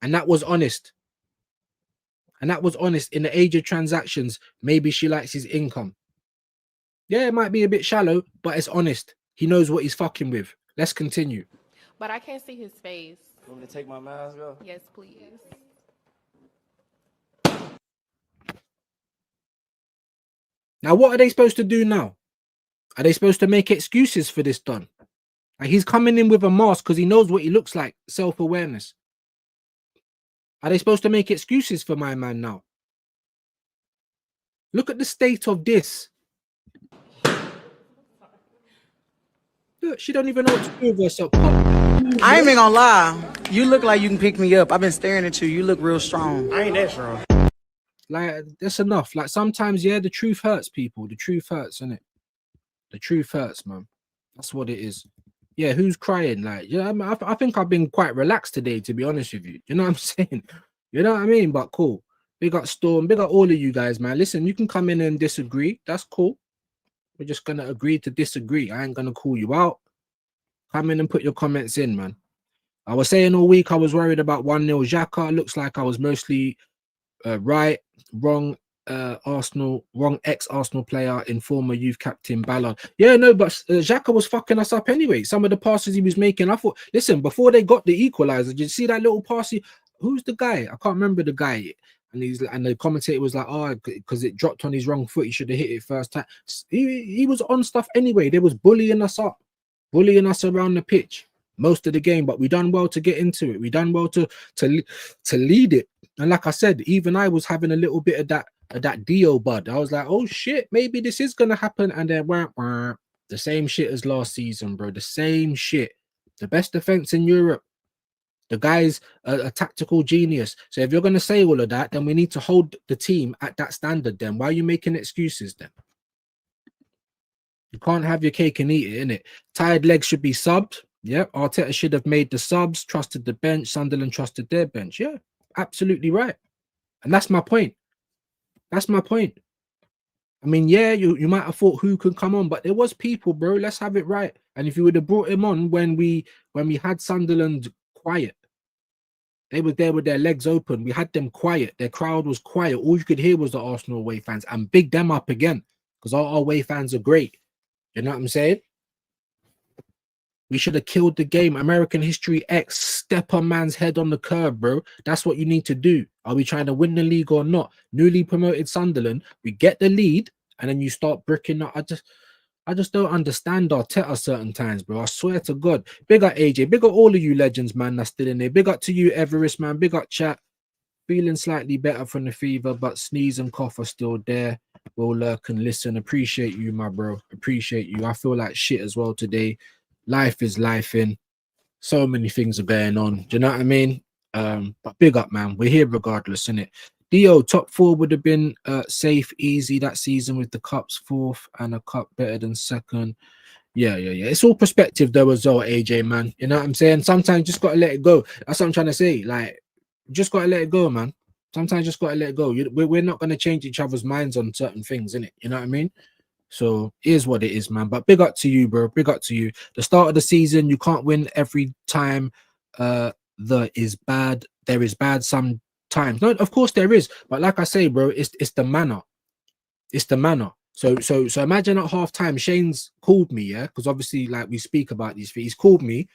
And that was honest. In the age of transactions, maybe she likes his income. Yeah, it might be a bit shallow, but it's honest. He knows what he's fucking with. Let's continue. But I can't see his face. You want me to take my mask off? Yes, please. Now, what are they supposed to do now? Are they supposed to make excuses for this done? Like, he's coming in with a mask because he knows what he looks like. Self-awareness. Are they supposed to make excuses for my man now? Look at the state of this. Look, she don't even know what to do with herself. I ain't even gonna lie. You look like you can pick me up. I've been staring at you. You look real strong. I ain't that strong. Like, that's enough. Like, sometimes, yeah, the truth hurts, people. The truth hurts, innit? The truth hurts, man. That's what it is. Yeah, who's crying? Like, yeah, I think I've been quite relaxed today, to be honest with you. You know what I'm saying? You know what I mean? But cool. Big up Storm. Big up all of you guys, man. Listen, you can come in and disagree. That's cool. We're just going to agree to disagree. I ain't going to call you out. Come in and put your comments in, man. I was saying all week I was worried about 1-0 Xhaka. Looks like I was mostly right, wrong. Arsenal, wrong ex-Arsenal player in former youth captain Ballard. Yeah, no, but Xhaka was fucking us up anyway. Some of the passes he was making, I thought, listen, before they got the equalizer, did you see that little pass? Who's the guy? I can't remember the guy. And the commentator was like, oh, because it dropped on his wrong foot, he should have hit it first time. He was on stuff anyway. They was bullying us up, bullying us around the pitch most of the game, but we done well to get into it. We done well to lead it. And like I said, even I was having a little bit of that Dio bud. I was like, oh shit, maybe this is gonna happen. And then the same shit as last season, bro. The same shit. The best defense in Europe. The guy's a tactical genius. So if you're gonna say all of that, then we need to hold the team at that standard. Then why are you making excuses then? You can't have your cake and eat it, innit? Tired legs should be subbed. Yep, Arteta should have made the subs, trusted the bench. Sunderland trusted their bench. Yeah, absolutely right. And that's my point. That's my point. I mean, yeah, you might have thought who could come on, but there was people, bro. Let's have it right. And if you would have brought him on when we had Sunderland quiet, they were there with their legs open. We had them quiet. Their crowd was quiet. All you could hear was the Arsenal away fans, and big them up again because our away fans are great. You know what I'm saying? We should have killed the game. American History X, step on man's head on the curb, bro. That's what you need to do. Are we trying to win the league or not? Newly promoted Sunderland, we get the lead, and then you start bricking up. I just don't understand Arteta certain times, bro. I swear to God. Big up AJ. Big up all of you legends, man, that's still in there. Big up to you, Everest, man. Big up chat. Feeling slightly better from the fever, but sneeze and cough are still there. We'll lurk and listen. Appreciate you, my bro. Appreciate you. I feel like shit as well today. Life is life in. So many things are going on. Do you know what I mean? But big up, man. We're here regardless, innit? Dio, top 4 would have been safe, easy that season with the cups 4th and a cup better than 2nd. Yeah. It's all perspective though as well, AJ, man. You know what I'm saying? Sometimes you just gotta let it go. That's what I'm trying to say. Like, just gotta let it go, man. Sometimes you just gotta let it go. We're not gonna change each other's minds on certain things, innit? You know what I mean? So it is what it is, man. But big up to you, bro. Big up to you. The start of the season, you can't win every time. There is bad sometimes. No, of course there is. But like I say, bro, it's the manner. It's the manner. So imagine at halftime, Shane's called me, yeah, because obviously, like we speak about these things. He's called me,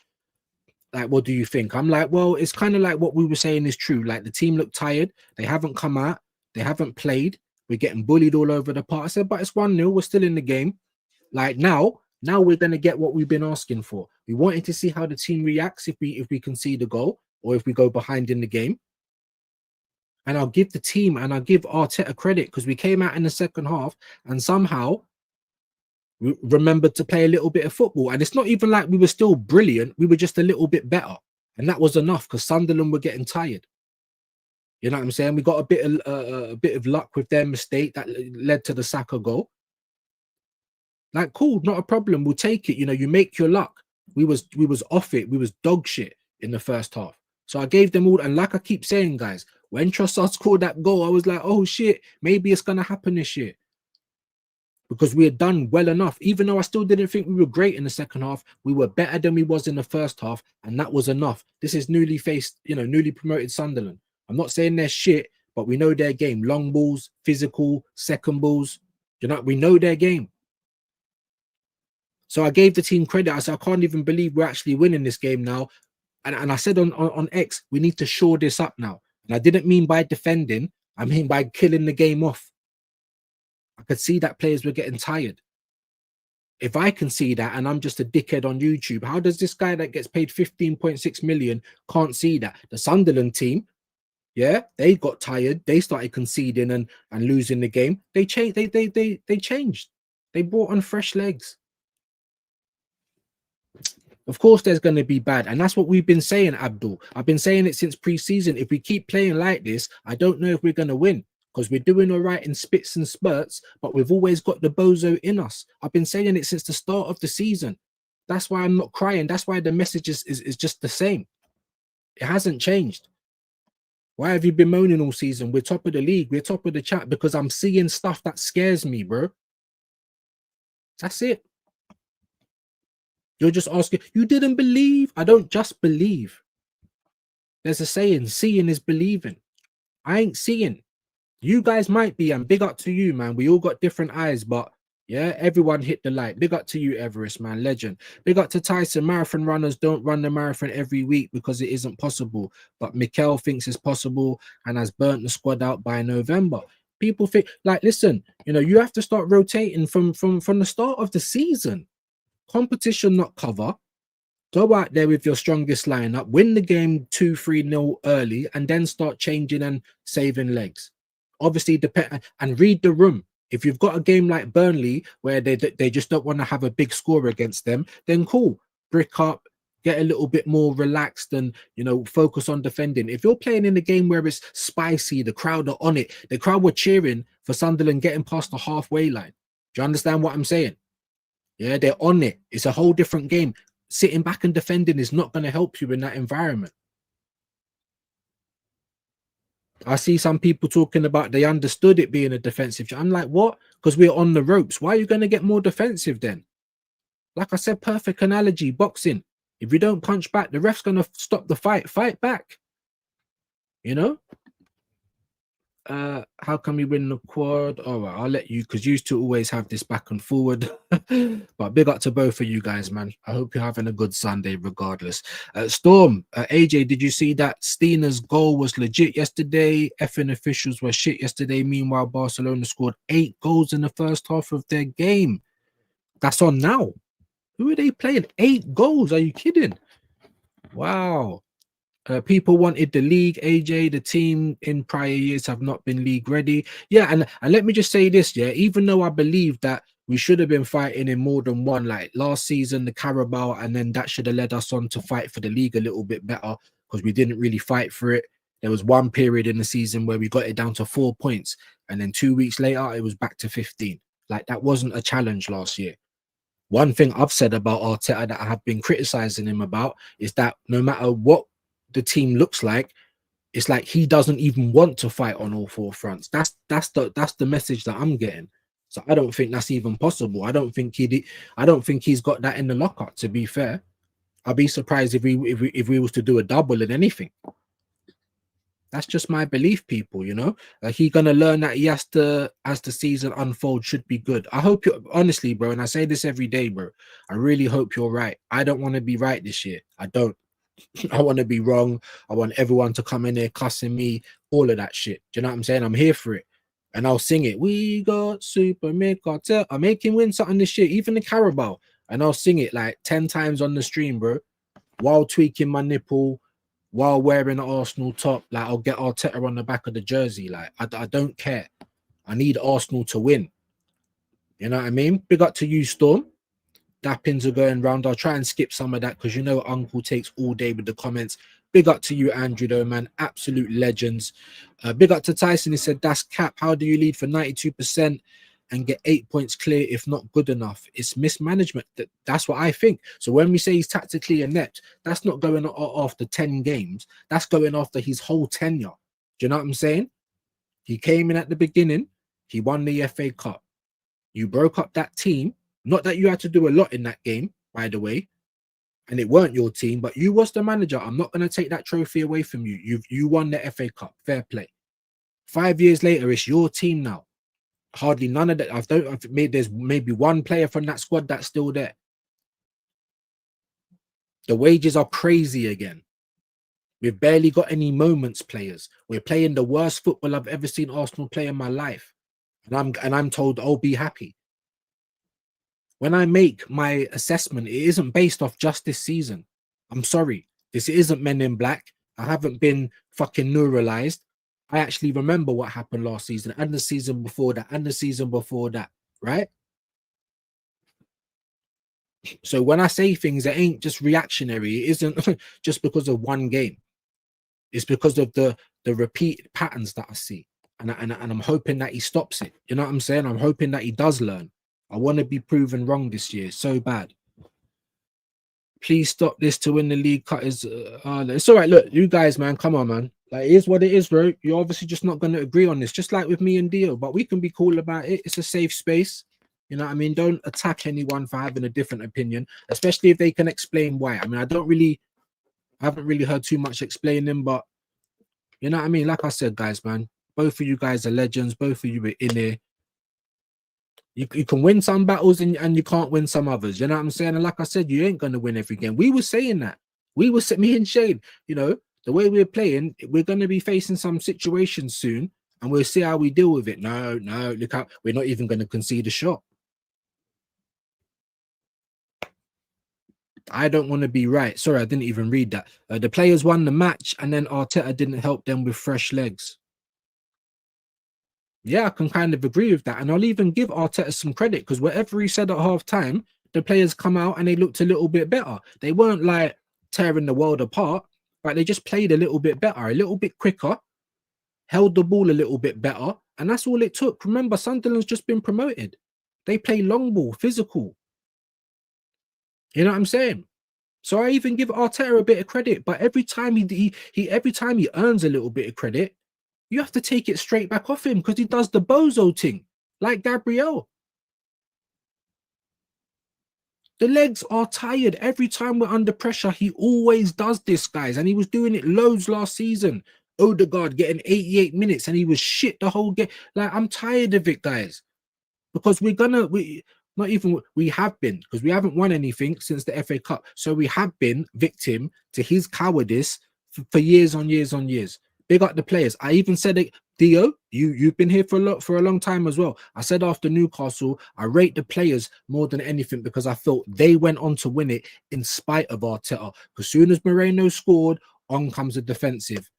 like, what do you think? I'm like, well, it's kind of like what we were saying is true. Like the team look tired, they haven't come out, they haven't played, we're getting bullied all over the park. I said, but it's 1-0, we're still in the game. Like now we're gonna get what we've been asking for. We wanted to see how the team reacts if we concede a goal or if we go behind in the game. And I'll give the team and I'll give Arteta credit because we came out in the second half and somehow we remembered to play a little bit of football. And it's not even like we were still brilliant. We were just a little bit better. And that was enough because Sunderland were getting tired. You know what I'm saying? We got a bit of luck with their mistake that led to the Saka goal. Like, cool, not a problem. We'll take it. You know, you make your luck. We was off it. We was dog shit in the first half. So I gave them all. And like I keep saying, guys, when Trossard scored that goal, I was like, oh shit, maybe it's gonna happen this year. Because we had done well enough, even though I still didn't think we were great in the second half. We were better than we was in the first half, and that was enough. This is newly promoted Sunderland. I'm not saying they're shit, but we know their game. Long balls, physical, second balls. You know, we know their game. So I gave the team credit. I said, I can't even believe we're actually winning this game now. And I said on X, we need to shore this up now. And I didn't mean by defending, I mean by killing the game off. I could see that players were getting tired. If I can see that and I'm just a dickhead on YouTube, how does this guy that gets paid 15.6 million can't see that? The Sunderland team, yeah, they got tired. They started conceding and losing the game. They changed. They changed. They brought on fresh legs. Of course, there's going to be bad. And that's what we've been saying, Abdul. I've been saying it since pre-season. If we keep playing like this, I don't know if we're going to win because we're doing all right in spits and spurts, but we've always got the bozo in us. I've been saying it since the start of the season. That's why I'm not crying. That's why the message is just the same. It hasn't changed. Why have you been moaning all season? We're top of the league. We're top of the chat because I'm seeing stuff that scares me, bro. That's it. You're just asking, you didn't believe? I don't just believe. There's a saying, seeing is believing. I ain't seeing. You guys might be, and big up to you, man. We all got different eyes, but yeah, everyone hit the light. Big up to you, Everest, man. Legend. Big up to Tyson. Marathon runners don't run the marathon every week because it isn't possible. But Mikel thinks it's possible and has burnt the squad out by November. People think, like, listen, you know, you have to start rotating from the start of the season. Competition, not cover. Go out there with your strongest lineup, win the game 2-3-0 early, and then start changing and saving legs. Obviously, depend and read the room. If you've got a game like Burnley where they just don't want to have a big score against them, then cool, brick up, get a little bit more relaxed, and focus on defending. If you're playing in a game where it's spicy, the crowd are on it. The crowd were cheering for Sunderland getting past the halfway line. Do you understand what I'm saying? Yeah, they're on it. It's a whole different game. Sitting back and defending is not going to help you in that environment. I see some people talking about they understood it being a defensive. I'm like, what? Because we're on the ropes. Why are you going to get more defensive then? Like I said, perfect analogy, boxing. If you don't punch back, the ref's going to stop the fight. Fight back. You know? How can we win the quad? All right, I'll let you, because you two always have this back and forward. But big up to both of you guys, man. I hope you're having a good Sunday regardless. Storm, AJ, did you see that Steena's goal was legit yesterday? Effing officials were shit yesterday. Meanwhile, Barcelona scored 8 goals in the first half of their game. That's on now. Who are they playing? 8 goals? Are you kidding? Wow. People wanted the league, AJ. The team in prior years have not been league ready. Yeah, and let me just say this, yeah, even though I believe that we should have been fighting in more than one, like last season, the Carabao, and then that should have led us on to fight for the league a little bit better because we didn't really fight for it. There was one period in the season where we got it down to 4 points, and then 2 weeks later, it was back to 15. Like, that wasn't a challenge last year. One thing I've said about Arteta that I have been criticizing him about is that no matter what the team looks like, it's like he doesn't even want to fight on all four fronts. That's the message that I'm getting. So I don't think that's even possible. I don't think he's got that in the locker. To be fair, I'd be surprised if we was to do a double in anything. That's just my belief, people. Like he gonna learn that he has to, as the season unfolds, should be good. I hope you're honestly, bro, and I say this every day, bro. I really hope you're right. I don't want to be right this year. I don't. I want to be wrong. I want everyone to come in there cussing me, all of that shit. Do you know what I'm saying? I'm here for it. And I'll sing it. We got Super Mid Cartel. I make him win something this shit, even the Carabao. And I'll sing it like 10 times on the stream, bro. While tweaking my nipple, while wearing an Arsenal top. Like, I'll get Arteta on the back of the jersey. Like, I don't care. I need Arsenal to win. You know what I mean? Big up to you, Storm. Dappings are going round. I'll try and skip some of that because Uncle takes all day with the comments. Big up to you, Andrew, though, man. Absolute legends. Big up to Tyson. He said, that's cap. How do you lead for 92% and get 8 points clear if not good enough? It's mismanagement. That's what I think. So when we say he's tactically inept, that's not going after 10 games. That's going after his whole tenure. Do you know what I'm saying? He came in at the beginning. He won the FA Cup. You broke up that team. Not that you had to do a lot in that game, by the way, and it weren't your team, but you was the manager. I'm not going to take that trophy away from you. You won the FA Cup. Fair play. 5 years later, it's your team now. Hardly none of that. There's maybe one player from that squad that's still there. The wages are crazy again. We've barely got any moments players. We're playing the worst football I've ever seen Arsenal play in my life. And I'm told, oh, be happy. When I make my assessment, it isn't based off just this season. I'm sorry. This isn't Men in Black. I haven't been fucking neuralized. I actually remember what happened last season and the season before that and the season before that, right? So when I say things, it ain't just reactionary. It isn't just because of one game. It's because of the repeat patterns that I see. And I'm hoping that he stops it. You know what I'm saying? I'm hoping that he does learn. I want to be proven wrong this year so bad. Please stop this to win the league cut. It's all right. Look, you guys, man, come on, man. Like, it is what it is, bro. You're obviously just not going to agree on this, just like with me and Dio, but we can be cool about it. It's a safe space. You know what I mean? Don't attack anyone for having a different opinion, especially if they can explain why. I mean, I haven't really heard too much explaining, but you know what I mean? Like I said, guys, man, both of you guys are legends. Both of you are in here. You can win some battles and you can't win some others. You know what I'm saying? And like I said, you ain't going to win every game. We were saying that. Me and Shane, the way we're playing, we're going to be facing some situations soon and we'll see how we deal with it. No, look out. We're not even going to concede a shot. I don't want to be right. Sorry, I didn't even read that. The players won the match and then Arteta didn't help them with fresh legs. Yeah, I can kind of agree with that. And I'll even give Arteta some credit because whatever he said at half time, the players come out and they looked a little bit better. They weren't like tearing the world apart, but they just played a little bit better, a little bit quicker, held the ball a little bit better. And that's all it took. Remember, Sunderland's just been promoted. They play long ball, physical. You know what I'm saying? So I even give Arteta a bit of credit, but every time he earns a little bit of credit, you have to take it straight back off him because he does the bozo thing, like Gabriel. The legs are tired. Every time we're under pressure, he always does this, guys. And he was doing it loads last season. Odegaard getting 88 minutes and he was shit the whole game. Like, I'm tired of it, guys. Because we have been, because we haven't won anything since the FA Cup. So we have been victim to his cowardice for years on years on years. Big up the players. I even said it, Dio, you've been here for a long time as well. I said after Newcastle, I rate the players more than anything because I felt they went on to win it in spite of Arteta. Because soon as Moreno scored, on comes the defensive.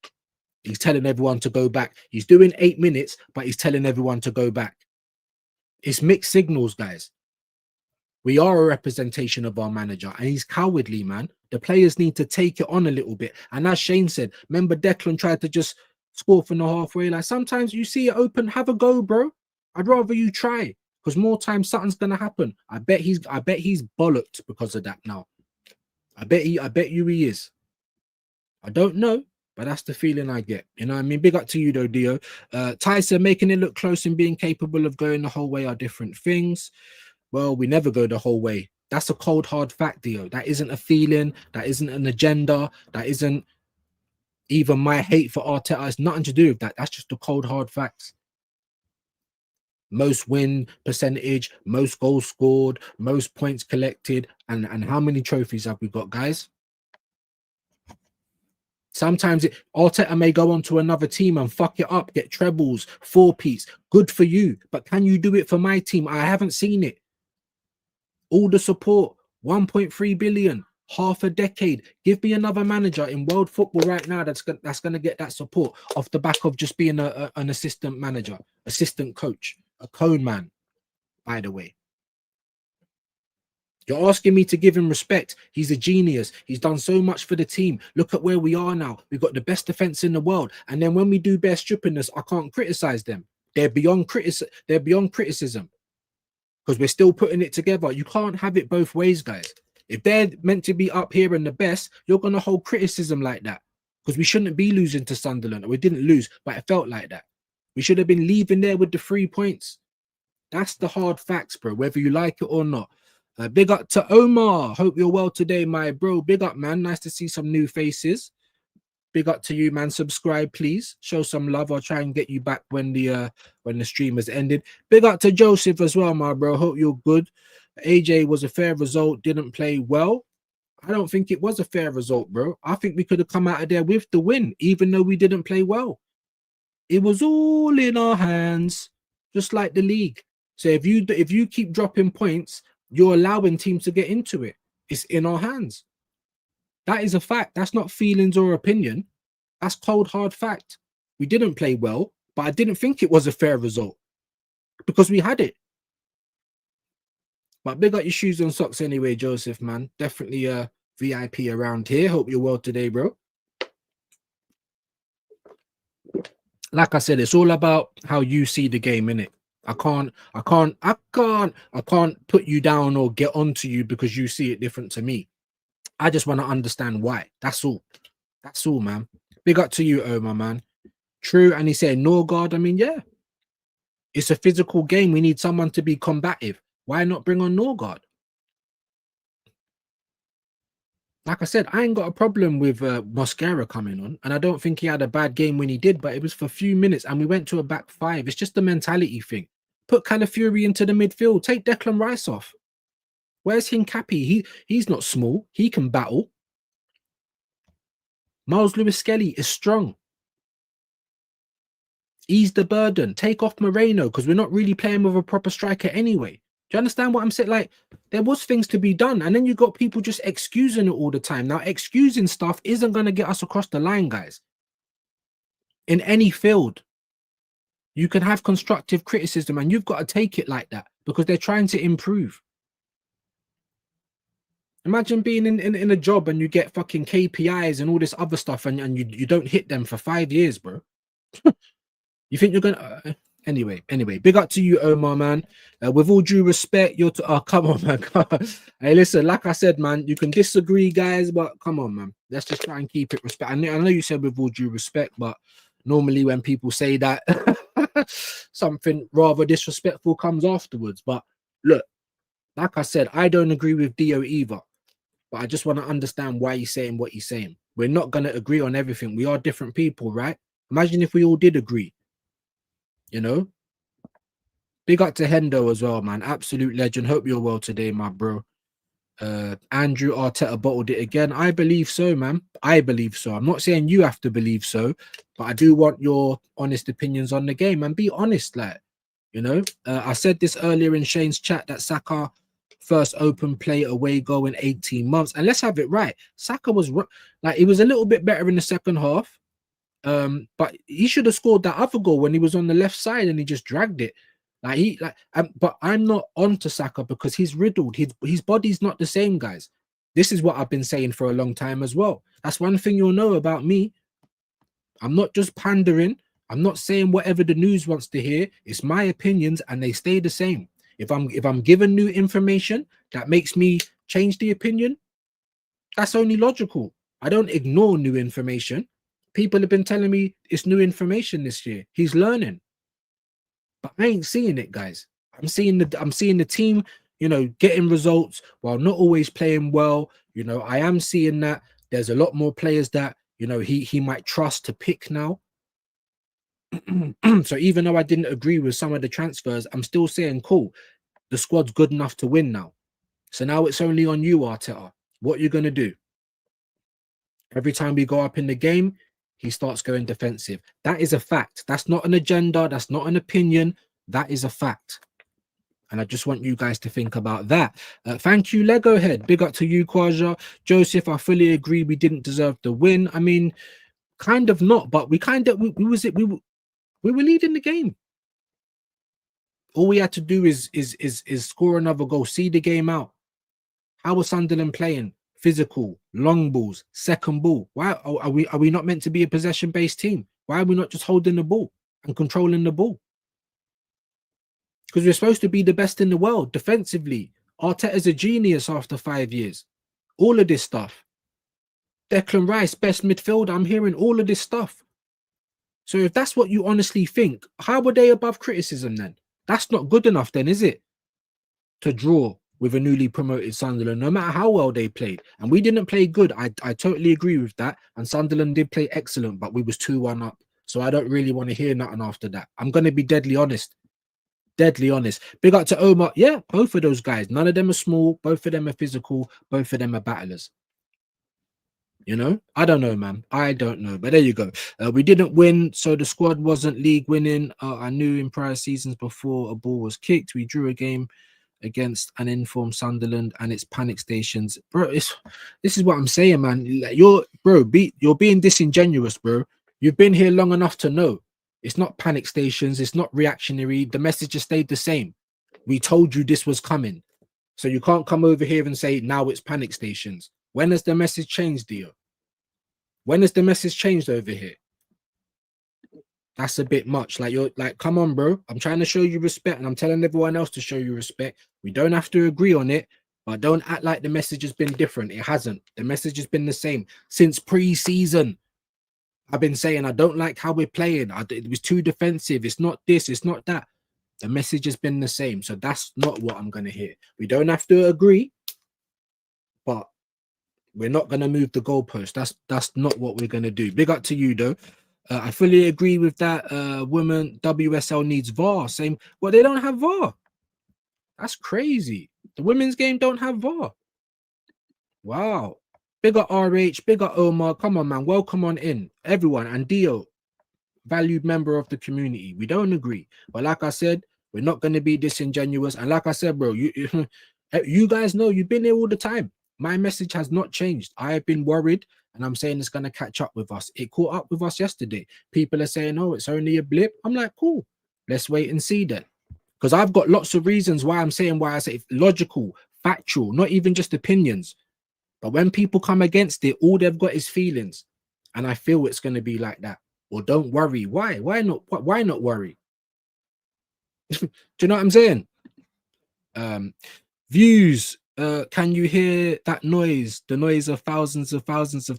He's telling everyone to go back. He's doing 8 minutes, but he's telling everyone to go back. It's mixed signals, guys. We are a representation of our manager, and he's cowardly, man. The players need to take it on a little bit. And as Shane said, remember Declan tried to just score from the halfway line. Sometimes you see it open, have a go, bro. I'd rather you try because more times something's gonna happen. I bet he's bollocked because of that now. I bet you he is. I don't know, but that's the feeling I get. You know what I mean? Big up to you though, Dio. Tyson, making it look close and being capable of going the whole way are different things. Well, we never go the whole way. That's a cold, hard fact, Dio. That isn't a feeling. That isn't an agenda. That isn't even my hate for Arteta. It's nothing to do with that. That's just the cold, hard facts. Most win percentage, most goals scored, most points collected, and how many trophies have we got, guys? Sometimes Arteta may go on to another team and fuck it up, get trebles, four-peats. Good for you, but can you do it for my team? I haven't seen it. All the support, 1.3 billion, half a decade. Give me another manager in world football right now that's going to get that support off the back of just being an assistant manager, assistant coach, a cone man, by the way. You're asking me to give him respect. He's a genius. He's done so much for the team. Look at where we are now. We've got the best defense in the world. And then when we do bare strippiness, I can't criticize them. They're beyond criticism. Because we're still putting it together. You can't have it both ways, guys. If they're meant to be up here and the best, you're going to hold criticism like that. Because we shouldn't be losing to Sunderland. We didn't lose, but it felt like that. We should have been leaving there with the 3 points. That's the hard facts, bro, whether you like it or not. Big up to Omar. Hope you're well today, my bro. Big up, man. Nice to see some new faces. Big up to you, man. Subscribe, please. Show some love. I'll try and get you back when the stream has ended. Big up to Joseph as well, my bro. Hope you're good. AJ was a fair result. Didn't play well. I don't think it was a fair result, bro. I think we could have come out of there with the win, even though we didn't play well. It was all in our hands, just like the league. So if you keep dropping points, you're allowing teams to get into it. It's in our hands. That is a fact. That's not feelings or opinion. That's cold, hard fact. We didn't play well, but I didn't think it was a fair result because we had it. But big up your shoes and socks anyway, Joseph, man. Definitely a VIP around here. Hope you're well today, bro. Like I said, it's all about how you see the game, innit? I can't put you down or get onto you because you see it different to me. I just want to understand why. That's all. That's all, man. Big up to you, Omar, man. True. And he said, Norgard. I mean, yeah. It's a physical game. We need someone to be combative. Why not bring on Norgard? Like I said, I ain't got a problem with Mosquera coming on. And I don't think he had a bad game when he did, but it was for a few minutes and we went to a back five. It's just the mentality thing. Put Calafiori into the midfield. Take Declan Rice off. Where's Hincapi? He's not small. He can battle. Miles Lewis-Skelly is strong. Ease the burden. Take off Moreno because we're not really playing with a proper striker anyway. Do you understand what I'm saying? Like, there was things to be done. And then you got people just excusing it all the time. Now, excusing stuff isn't going to get us across the line, guys. In any field. You can have constructive criticism and you've got to take it like that because they're trying to improve. Imagine being in a job and you get fucking KPIs and all this other stuff and you don't hit them for 5 years, bro. You think you're going to... Anyway, big up to you, Omar, man. With all due respect, you're... Oh, come on, man. Hey, listen, like I said, man, you can disagree, guys, but come on, man. Let's just try and keep it respect. I know you said with all due respect, but normally when people say that, something rather disrespectful comes afterwards. But look, like I said, I don't agree with Dio either. But I just want to understand why he's saying what he's saying. We're not going to agree on everything. We are different people, right? Imagine if we all did agree. You know? Big up to Hendo as well, man. Absolute legend. Hope you're well today, my bro. Andrew Arteta bottled it again. I believe so, man. I believe so. I'm not saying you have to believe so, but I do want your honest opinions on the game and be honest, like, you know. I said this earlier in Shane's chat that Saka first open play away goal in 18 months, and let's have it right. Saka was like, he was a little bit better in the second half, but he should have scored that other goal when he was on the left side and he just dragged it. But I'm not onto Saka because he's riddled. His body's not the same, guys. This is what I've been saying for a long time as well. That's one thing you'll know about me. I'm not just pandering. I'm not saying whatever the news wants to hear. It's my opinions and they stay the same. If I'm given new information that makes me change the opinion, that's only logical. I don't ignore new information. People have been telling me it's new information this year. He's learning, but I ain't seeing it, guys. I'm seeing the team, getting results while not always playing well. I am seeing that there's a lot more players that he might trust to pick now. So even though I didn't agree with some of the transfers, I'm still saying, cool, the squad's good enough to win now. So now it's only on you, Arteta. What you're gonna do? Every time we go up in the game, he starts going defensive. That is a fact. That's not an agenda. That's not an opinion. That is a fact. And I just want you guys to think about that. Thank you, Lego Head. Big up to you, Kwaja. Joseph, I fully agree. We didn't deserve the win. I mean, kind of not, but we were leading the game. All we had to do is score another goal, see the game out. How was Sunderland playing? Physical, long balls, second ball. Why are we not meant to be a possession-based team? Why are we not just holding the ball and controlling the ball? Because we're supposed to be the best in the world defensively. Arteta's a genius after 5 years. All of this stuff. Declan Rice, best midfielder. I'm hearing all of this stuff. So if that's what you honestly think, how were they above criticism then? That's not good enough then, is it? To draw with a newly promoted Sunderland, no matter how well they played. And we didn't play good. I totally agree with that. And Sunderland did play excellent, but we was 2-1 up. So I don't really want to hear nothing after that. I'm going to be deadly honest. Deadly honest. Big up to Omar. Yeah, both of those guys. None of them are small. Both of them are physical. Both of them are battlers. I don't know, man. I don't know. But there you go. We didn't win, so the squad wasn't league winning. I knew in prior seasons before a ball was kicked. We drew a game against an informed Sunderland and its panic stations. Bro, this is what I'm saying, man. You're being disingenuous, bro. You've been here long enough to know. It's not panic stations. It's not reactionary. The message has stayed the same. We told you this was coming. So you can't come over here and say, now it's panic stations. When has the message changed, Dio? When has the message changed over here? That's a bit much. Like, you're like, come on, bro. I'm trying to show you respect and I'm telling everyone else to show you respect. We don't have to agree on it, but don't act like the message has been different. It hasn't. The message has been the same since pre-season. I've been saying I don't like how we're playing. It was too defensive. It's not this. It's not that. The message has been the same. So that's not what I'm going to hear. We don't have to agree, but we're not going to move the goalpost. That's not what we're going to do. Big up to you, though. I fully agree with that. Women, WSL needs VAR. Same. Well, they don't have VAR. That's crazy. The women's game don't have VAR. Wow. Big up RH. Big up Omar. Come on, man. Welcome on in. Everyone. And Dio, valued member of the community. We don't agree. But like I said, we're not going to be disingenuous. And like I said, bro, you guys know you've been here all the time. My message has not changed. I have been worried, and I'm saying it's going to catch up with us. It caught up with us yesterday. People are saying, oh, it's only a blip. I'm like, cool. Let's wait and see then. Because I've got lots of reasons why I'm saying why I say logical, factual, not even just opinions. But when people come against it, all they've got is feelings. And I feel it's going to be like that. Or don't worry. Why? Why not worry? Do you know what I'm saying? Views. Can you hear that noise? The noise of thousands of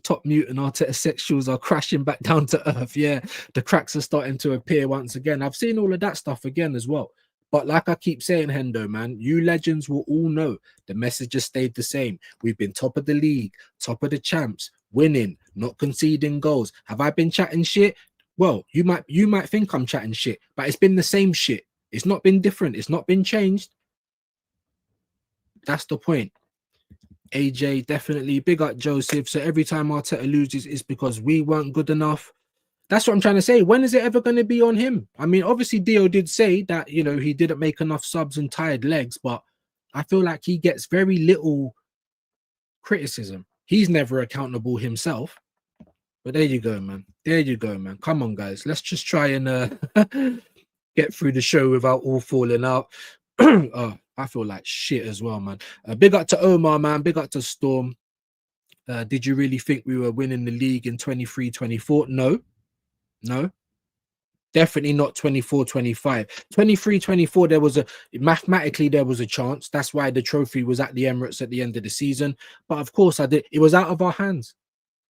top mutant Arteta sexuals are crashing back down to earth. Yeah, the cracks are starting to appear once again. I've seen all of that stuff again as well. But like I keep saying, Hendo, man, you legends will all know the message has stayed the same. We've been top of the league, top of the champs, winning, not conceding goals. Have I been chatting shit? Well, you might think I'm chatting shit, but it's been the same shit. It's not been different. It's not been changed. That's the point. AJ, definitely. Big up Joseph. So every time Arteta loses, it's because we weren't good enough. That's what I'm trying to say. When is it ever going to be on him? I mean, obviously, Dio did say that, he didn't make enough subs and tired legs, but I feel like he gets very little criticism. He's never accountable himself. But there you go, man. There you go, man. Come on, guys. Let's just try and get through the show without all falling out. Oh, I feel like shit as well, man. Big up to Omar, man. Big up to Storm. Did you really think we were winning the league in 23-24? No. Definitely not 24-25. 23-24, there was mathematically there was a chance. That's why the trophy was at the Emirates at the end of the season. But of course, it was out of our hands.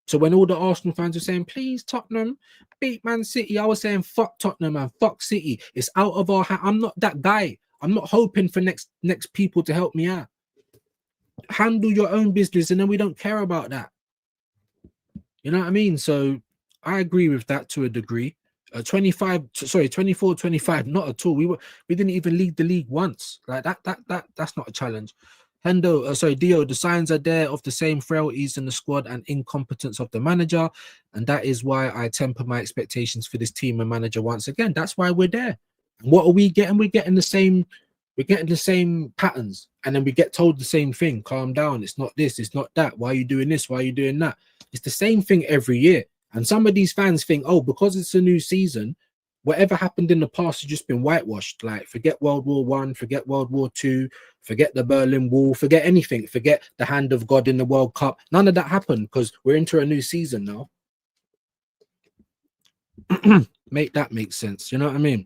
So when all the Arsenal fans were saying, please, Tottenham, beat Man City, I was saying, fuck Tottenham and fuck City. It's out of our hands. I'm not that guy. I'm not hoping for next people to help me out. Handle your own business, and then we don't care about that. You know what I mean? So I agree with that to a degree. 24-25, not at all. We didn't even lead the league once. Like that's not a challenge. Dio, the signs are there of the same frailties in the squad and incompetence of the manager, and that is why I temper my expectations for this team and manager once again. That's why we're there. And what are we getting? We're getting the same patterns, and then we get told the same thing. Calm down. It's not this. It's not that. Why are you doing this? Why are you doing that? It's the same thing every year. And some of these fans think, oh, because it's a new season, whatever happened in the past has just been whitewashed. Like, forget World War One, forget World War Two, forget the Berlin Wall, forget anything, forget the hand of God in the World Cup. None of that happened because we're into a new season now. Make that make sense. You know what I mean?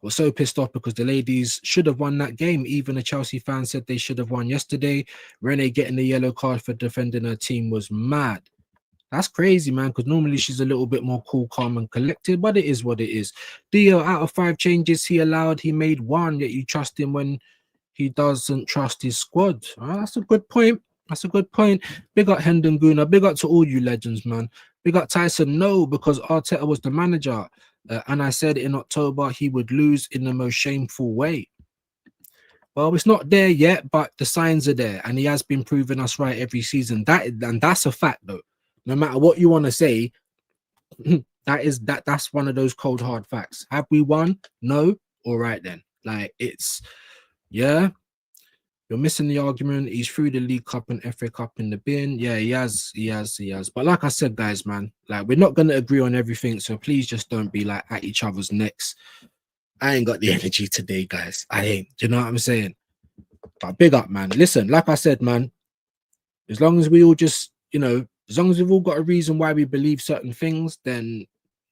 We're so pissed off because the ladies should have won that game. Even a Chelsea fan said they should have won yesterday. Renee getting the yellow card for defending her team was mad. That's crazy, man, because normally she's a little bit more cool, calm, and collected, but it is what it is. Dio, out of 5 changes he allowed, he made 1, yet you trust him when he doesn't trust his squad. That's a good point. That's a good point. Big up Hendon Guna. Big up to all you legends, man. Big up Tyson. No, because Arteta was the manager. And I said in October he would lose in the most shameful way. Well, it's not there yet, but the signs are there. And he has been proving us right every season. That's a fact, though. No matter what you want to say, that's one of those cold hard facts. Have we won? No. All right then. Like, it's, yeah, you're missing the argument. He's through the League Cup and FA Cup in the bin. Yeah, he has. But like I said, guys, man, like, we're not gonna agree on everything, so please just don't be like at each other's necks. I ain't got the energy today, guys. I ain't. Do you know what I'm saying? But big up, man. Listen, like I said, man, as long as we all just, as long as we've all got a reason why we believe certain things, then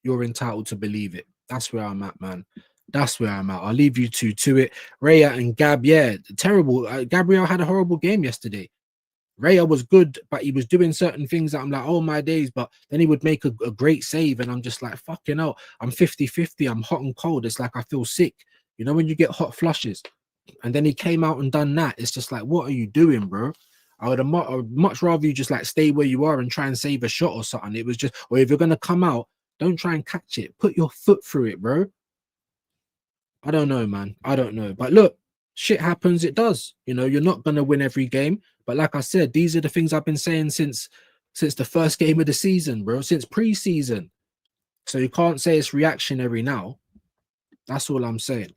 you're entitled to believe it. That's where I'm at, man. That's where I'm at. I'll leave you two to it. Raya and Gab, yeah, terrible. Gabriel had a horrible game yesterday. Raya was good, but he was doing certain things that I'm like, oh my days. But then he would make a great save, and I'm just like, fucking hell. I'm 50-50. I'm hot and cold. It's like I feel sick. You know when you get hot flushes? And then he came out and done that. It's just like, what are you doing, bro? I would much rather you just like stay where you are and try and save a shot or something. It was just, or if you're going to come out, don't try and catch it. Put your foot through it, bro. I don't know, man. I don't know. But look, shit happens. It does. You're not going to win every game. But like I said, these are the things I've been saying since the first game of the season, bro, since pre-season. So you can't say it's reactionary now. That's all I'm saying.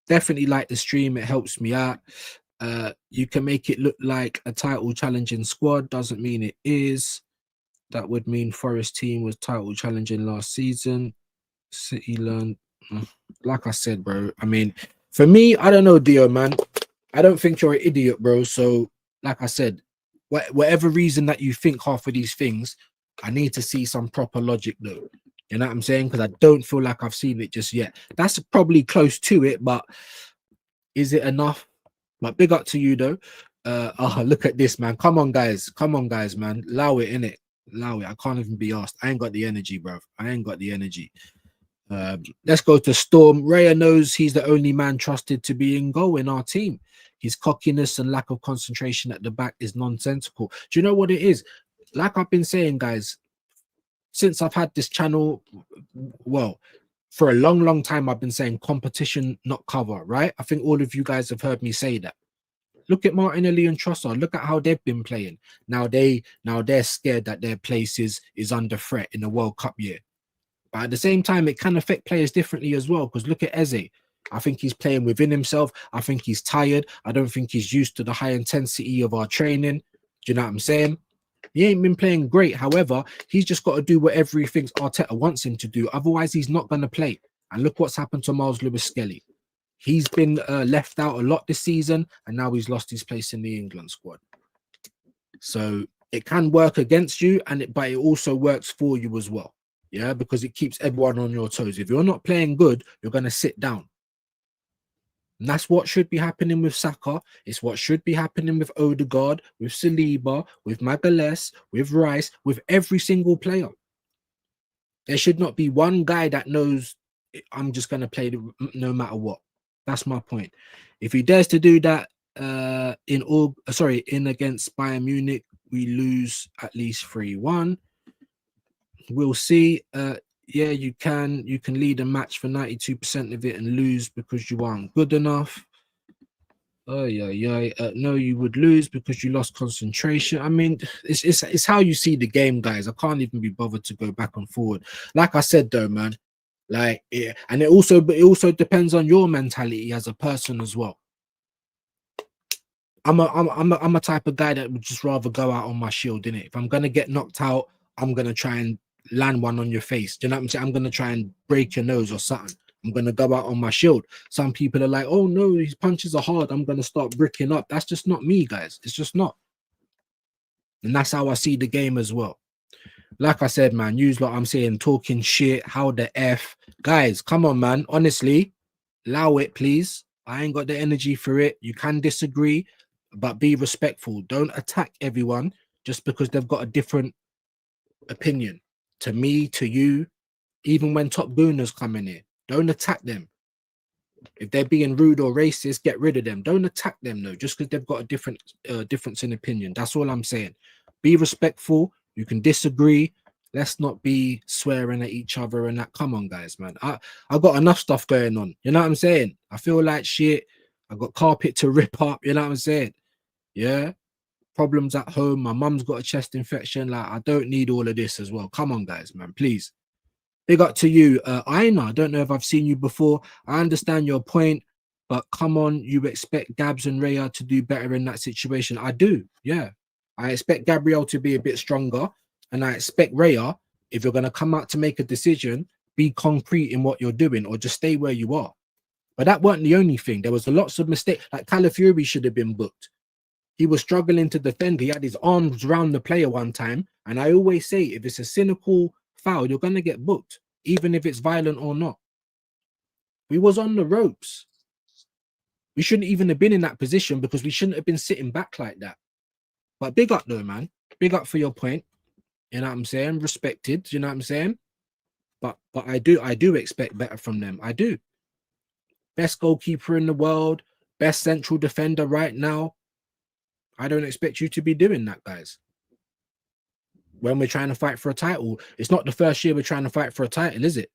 Definitely like the stream. It helps me out. You can make it look like a title challenging squad. Doesn't mean it is. That would mean Forest team was title challenging last season. City learned. Like I said, bro. I mean, for me, I don't know, Dio, man. I don't think you're an idiot, bro. So, like I said, whatever reason that you think half of these things, I need to see some proper logic, though. You know what I'm saying? Because I don't feel like I've seen it just yet. That's probably close to it, but is it enough? But big up to you, though. Look at this, man. Come on, guys, man. Allow it, innit? Allow it. I can't even be asked. I ain't got the energy, bro. I ain't got the energy. Let's go to Storm. Raya knows he's the only man trusted to be in goal in our team. His cockiness and lack of concentration at the back is nonsensical. Do you know what it is? Like I've been saying, guys, since I've had this channel, well, for a long time, I've been saying competition, not cover, right? I think all of you guys have heard me say that. Look at Martinelli and Trossard. Look at how they've been playing. Now they're scared that their place is under threat in the World Cup year. But at the same time, it can affect players differently as well. Because look at Eze. I think he's playing within himself. I think he's tired. I don't think he's used to the high intensity of our training. Do you know what I'm saying? He ain't been playing great. However, he's just got to do whatever he thinks Arteta wants him to do. Otherwise, he's not going to play. And look what's happened to Miles Lewis-Skelly. He's been left out a lot this season, and now he's lost his place in the England squad. So it can work against you, but it also works for you as well. Yeah, because it keeps everyone on your toes. If you're not playing good, you're going to sit down. And that's what should be happening with Saka. It's what should be happening with Odegaard, with Saliba, with Magalhaes, with Rice, with every single player. There should not be one guy that knows I'm just going to play no matter what. That's my point. If he dares to do that in against Bayern Munich, we lose at least 3-1. We'll see. Yeah, you can lead a match for 92% of it and lose because you aren't good enough. Oh yeah. No, you would lose because you lost concentration. I mean, it's how you see the game, guys. I can't even be bothered to go back and forward. Like I said, though, man. Like, yeah, and it also depends on your mentality as a person as well. I'm a type of guy that would just rather go out on my shield, innit? If I'm gonna get knocked out, I'm gonna try and land one on your face. Do you know what I'm saying? I'm gonna try and break your nose or something. I'm gonna go out on my shield. Some people are like, oh no, his punches are hard. I'm gonna start bricking up. That's just not me, guys. It's just not. And that's how I see the game as well. Like I said, man, use what I'm saying, talking shit, how the F. Guys, come on, man. Honestly, allow it, please. I ain't got the energy for it. You can disagree, but be respectful. Don't attack everyone just because they've got a different opinion. To me, to you, even when top gooners come in here, don't attack them. If they're being rude or racist, get rid of them. Don't attack them, though, just because they've got a different difference in opinion. That's all I'm saying. Be respectful. You can disagree. Let's not be swearing at each other and that. Come on, guys, man. I got enough stuff going on. You know what I'm saying? I feel like shit. I got carpet to rip up. You know what I'm saying? Yeah. Problems at home. My mum's got a chest infection. Like, I don't need all of this as well. Come on, guys, man. Please. Big up to you, Aina. I don't know if I've seen you before. I understand your point, but come on, you expect Gabs and Raya to do better in that situation. I do, yeah. I expect Gabriel to be a bit stronger, and I expect Raya, if you're going to come out to make a decision, be concrete in what you're doing, or just stay where you are. But that weren't the only thing. There was lots of mistakes. Like Calafiori should have been booked. He was struggling to defend. He had his arms around the player one time, and I always say, if it's a cynical foul, you're going to get booked, even if it's violent or not. We was on the ropes. We shouldn't even have been in that position because we shouldn't have been sitting back like that. But big up though, man. Big up for your point. You know what I'm saying? Respected. You know what I'm saying? But I do expect better from them. I do. Best goalkeeper in the world, best central defender right now. I don't expect you to be doing that, guys. When we're trying to fight for a title, it's not the first year we're trying to fight for a title, is it?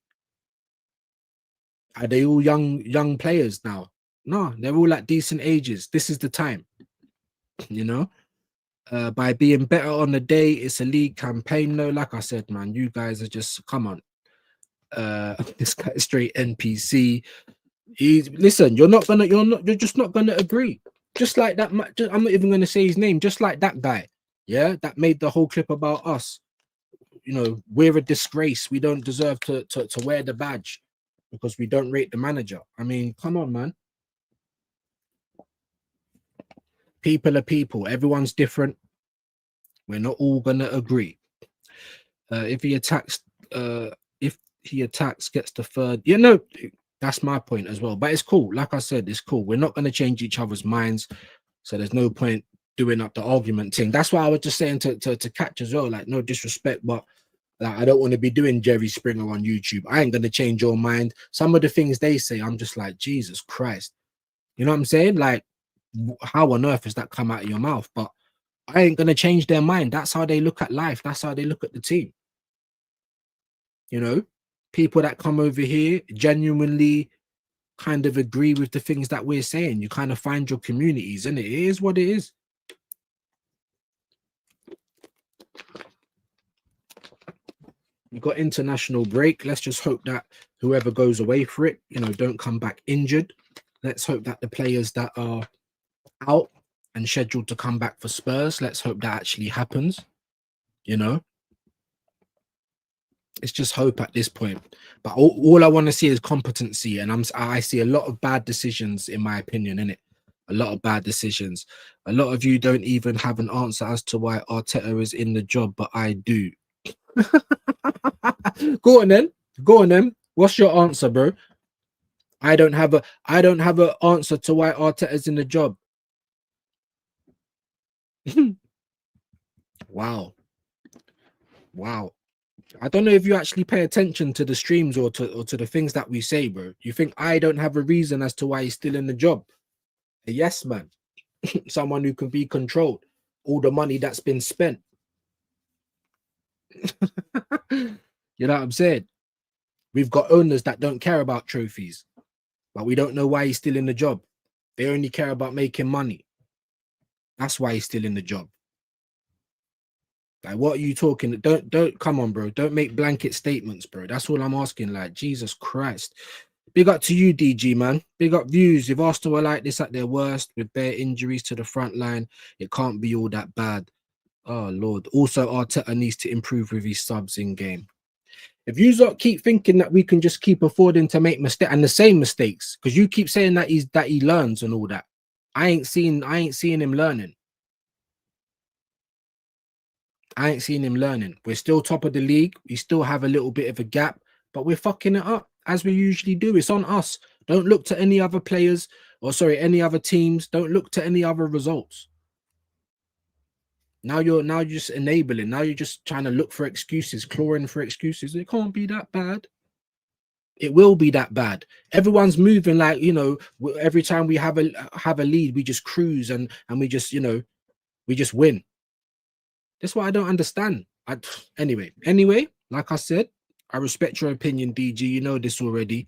Are they all young players now? No, they're all at decent ages. This is the time, you know. By being better on the day, it's a league campaign. No, like I said, man, you guys are just, come on. This guy is straight NPC. Listen, you're just not gonna agree. Just like that, I'm not even gonna say his name. Just like that guy, yeah, that made the whole clip about us. You know, we're a disgrace. We don't deserve to wear the badge because we don't rate the manager. I mean, come on, man. People are people. Everyone's different. We're not all gonna agree. If he attacks, gets the third. You know, that's my point as well. But it's cool. Like I said, it's cool. We're not gonna change each other's minds, so there's no point doing up the argument thing. That's why I was just saying to Catch as well. Like, no disrespect, but like, I don't want to be doing Jerry Springer on YouTube. I ain't gonna change your mind. Some of the things they say, I'm just like, Jesus Christ. You know what I'm saying? Like, how on earth has that come out of your mouth? But I ain't gonna change their mind. That's how they look at life. That's how they look at the team. You know, people that come over here genuinely kind of agree with the things that we're saying. You kind of find your communities, and it is what it is. We've got international break. Let's just hope that whoever goes away for it, you know, don't come back injured. Let's hope that the players that are out and scheduled to come back for Spurs, let's hope that actually happens. You know, it's just hope at this point. But all I want to see is competency, and I see a lot of bad decisions, in my opinion, in it. A lot of bad decisions. A lot of you don't even have an answer as to why Arteta is in the job, but I do. Go on then. Go on then. What's your answer, bro? I don't have an answer to why Arteta's in the job. Wow. Wow. I don't know if you actually pay attention to the streams or to the things that we say, bro. You think I don't have a reason as to why he's still in the job? A yes man. Someone who can be controlled. All the money that's been spent. You know what I'm saying? We've got owners that don't care about trophies, but we don't know why he's still in the job. They only care about making money. That's why he's still in the job. Like, what are you talking? Don't come on, bro. Don't make blanket statements, bro. That's all I'm asking. Like, Jesus Christ. Big up to you, DG, man. Big up views. If Arsenal are like this at their worst with bare injuries to the front line, it can't be all that bad. Oh, Lord. Also, Arteta needs to improve with his subs in game. If you keep thinking that we can just keep affording to make mistakes and the same mistakes, because you keep saying that he learns and all that, I ain't seeing him learning. I ain't seen him learning. We're still top of the league. We still have a little bit of a gap, but we're fucking it up as we usually do. It's on us. Don't look to any other players any other teams. Don't look to any other results. Now you're just enabling. Now you're just trying to look for excuses, clawing for excuses. It can't be that bad. It will be that bad. Everyone's moving like, you know, every time we have a lead, we just cruise and we just, you know, we just win. That's what I don't understand. Anyway, like I said, I respect your opinion, DG. You know this already.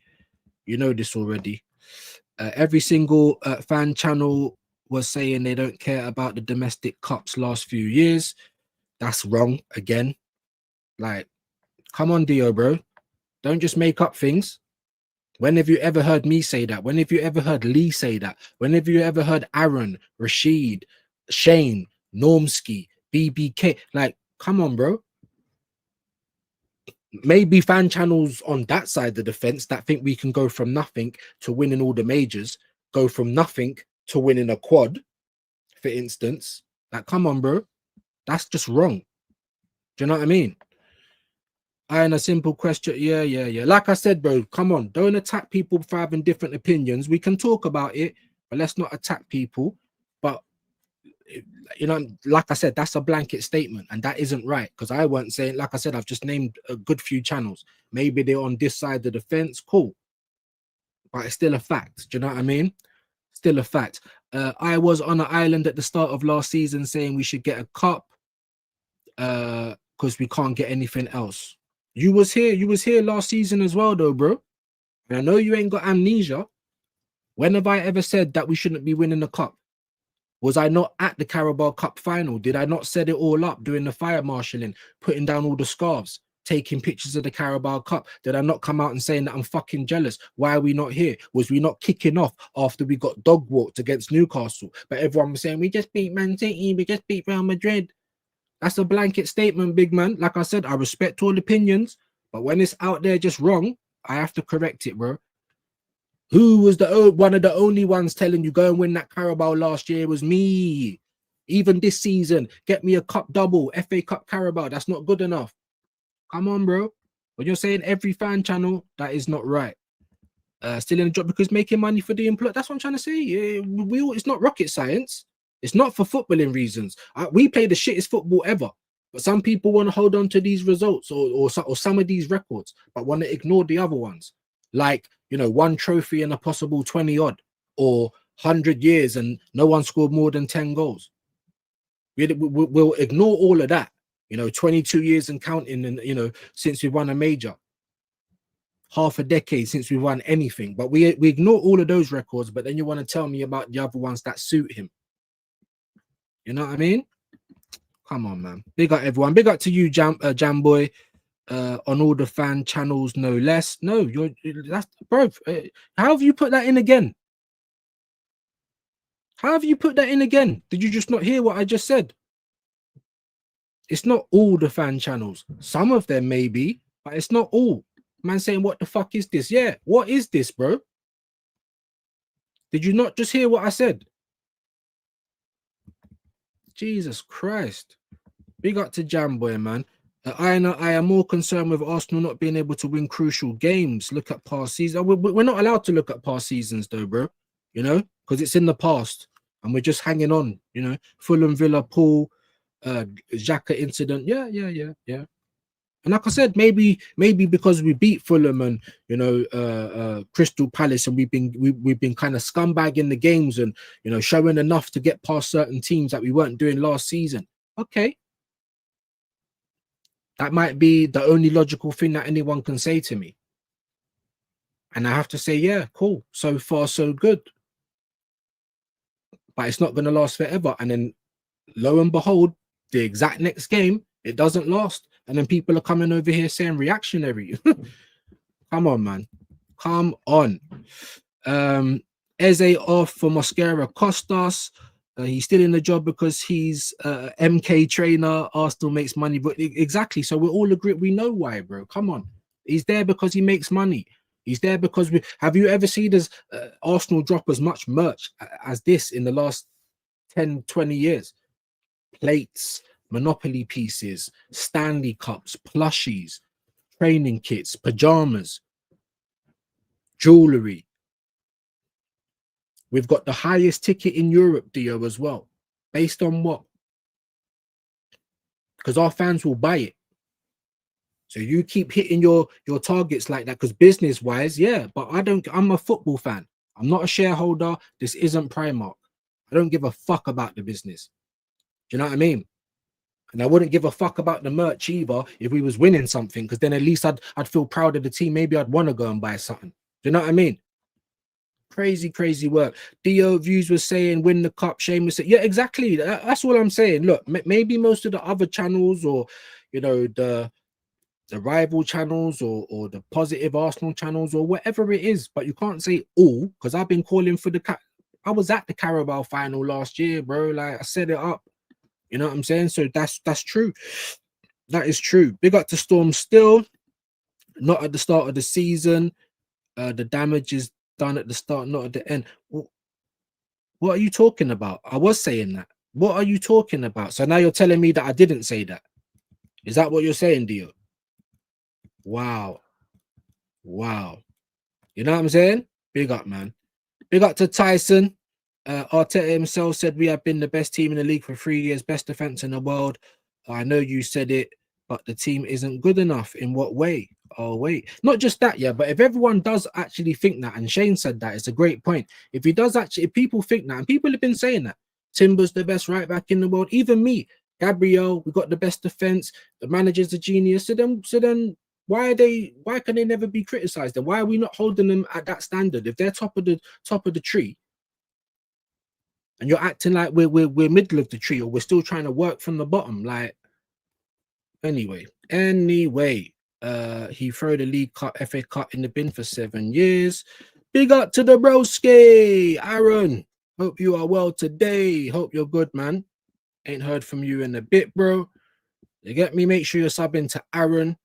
Every single fan channel was saying they don't care about the domestic cups last few years. That's wrong again. Like, come on, Dio, bro. Don't just make up things. When have you ever heard me say that? When have you ever heard Lee say that? When have you ever heard Aaron, Rashid, Shane, Normski, BBK? Like, come on, bro. Maybe fan channels on that side of the fence that think we can go from nothing to winning all the majors, go from nothing to winning a quad, for instance. Like, come on, bro. That's just wrong. Do you know what I mean? And a simple question. Yeah. Like I said, bro, come on. Don't attack people for having different opinions. We can talk about it, but let's not attack people. But, you know, like I said, that's a blanket statement, and that isn't right, because I weren't saying, like I said, I've just named a good few channels. Maybe they're on this side of the fence, cool, but it's still a fact. Do you know what I mean? Still a fact. I was on an island at the start of last season saying we should get a cup because we can't get anything else. You was here last season as well, though, bro. And I know you ain't got amnesia. When have I ever said that we shouldn't be winning the cup? Was I not at the Carabao Cup final? Did I not set it all up, doing the fire marshalling, putting down all the scarves, taking pictures of the Carabao Cup? Did I not come out and saying that I'm fucking jealous? Why are we not here? Was we not kicking off after we got dog walked against Newcastle? But everyone was saying, we just beat Man City, we just beat Real Madrid. That's a blanket statement, big man. Like I said, I respect all opinions, but when it's out there just wrong, I have to correct it, bro. Who was one of the only ones telling you go and win that Carabao last year? Was me. Even this season, get me a cup double, FA Cup Carabao. That's not good enough. Come on, bro. When you're saying every fan channel, that is not right. Still in a job because making money for the employer. That's what I'm trying to say. It's not rocket science. It's not for footballing reasons. We play the shittest football ever. But some people want to hold on to these results or some of these records, but want to ignore the other ones. Like, you know, one trophy and a possible 20 odd, or 100 years and no one scored more than 10 goals. We'll ignore all of that. You know, 22 years and counting, and, you know, since we won a major. Half a decade since we won anything. But we ignore all of those records, but then you want to tell me about the other ones that suit him. You know what I mean? Come on, man. Big up everyone. Big up to you, Jamboy. On all the fan channels, no less. No, that's bro. How have you put that in again? How have you put that in again? Did you just not hear what I just said? It's not all the fan channels. Some of them maybe, but it's not all. Man saying, what the fuck is this? Yeah, what is this, bro? Did you not just hear what I said? Jesus Christ. Big up to Jamboy, man. I am more concerned with Arsenal not being able to win crucial games. Look at past seasons. We're not allowed to look at past seasons though, bro. You know, because it's in the past and we're just hanging on. You know, Fulham, Villa, Pool, Xhaka incident. Yeah. And like I said, maybe because we beat Fulham and Crystal Palace, and we've been kind of scumbagging the games and showing enough to get past certain teams that we weren't doing last season. Okay. That might be the only logical thing that anyone can say to me. And I have to say, yeah, cool. So far, so good. But it's not going to last forever. And then lo and behold, the exact next game, it doesn't last. And then people are coming over here saying reactionary. Come on, man. Come on. Eze off for Mosquera Costas. He's still in the job because he's MK trainer. Arsenal makes money, but exactly. So we all agree. We know why, bro. Come on. He's there because he makes money. He's there because we. Have you ever seen us Arsenal drop as much merch as this in the last 10, 20 years? Plates, Monopoly pieces, Stanley Cups, plushies, training kits, pajamas, jewelry. We've got the highest ticket in Europe, Dio, as well. Based on what? Because our fans will buy it. So you keep hitting your targets like that, because business-wise, yeah, but I'm a football fan. I'm not a shareholder. This isn't Primark. I don't give a fuck about the business. Do you know what I mean? And I wouldn't give a fuck about the merch either if we was winning something, because then at least I'd feel proud of the team. Maybe I'd want to go and buy something. Do you know what I mean? Crazy work. Dio Views was saying win the cup. Shane was saying, yeah, exactly. That's all I'm saying. Look, maybe most of the other channels, or the rival channels, or the positive Arsenal channels, or whatever it is, but you can't say all, because I've been calling for I was at the Carabao final last year, bro. Like, I set it up. You know what I'm saying? So that's true. That is true. Big up to Storm still. Not at the start of the season. The damage is done at the start, not at the end. What are you talking about? I was saying that. What are you talking about? So now you're telling me that I didn't say that. Is that what you're saying, Dio? Wow. You know what I'm saying? Big up, man. Big up to Tyson. Arteta himself said we have been the best team in the league for 3 years, best defense in the world. I know you said it, but the team isn't good enough. In what way? Oh, wait. Not just that, yeah, but if everyone does actually think that, and Shane said that, it's a great point. If people think that, and people have been saying that, Timber's the best right back in the world, even me, Gabriel, we got the best defense, the manager's a genius. So then why can they never be criticized? Then why are we not holding them at that standard? If they're top of the tree, and you're acting like we're middle of the tree, or we're still trying to work from the bottom, like, anyway, he threw the League Cup, FA Cup in the bin for 7 years. Big up to the broski, Aaron. Hope you are well today. Hope you're good, man. Ain't heard from you in a bit, bro. You get me? Make sure you're subbing to Aaron.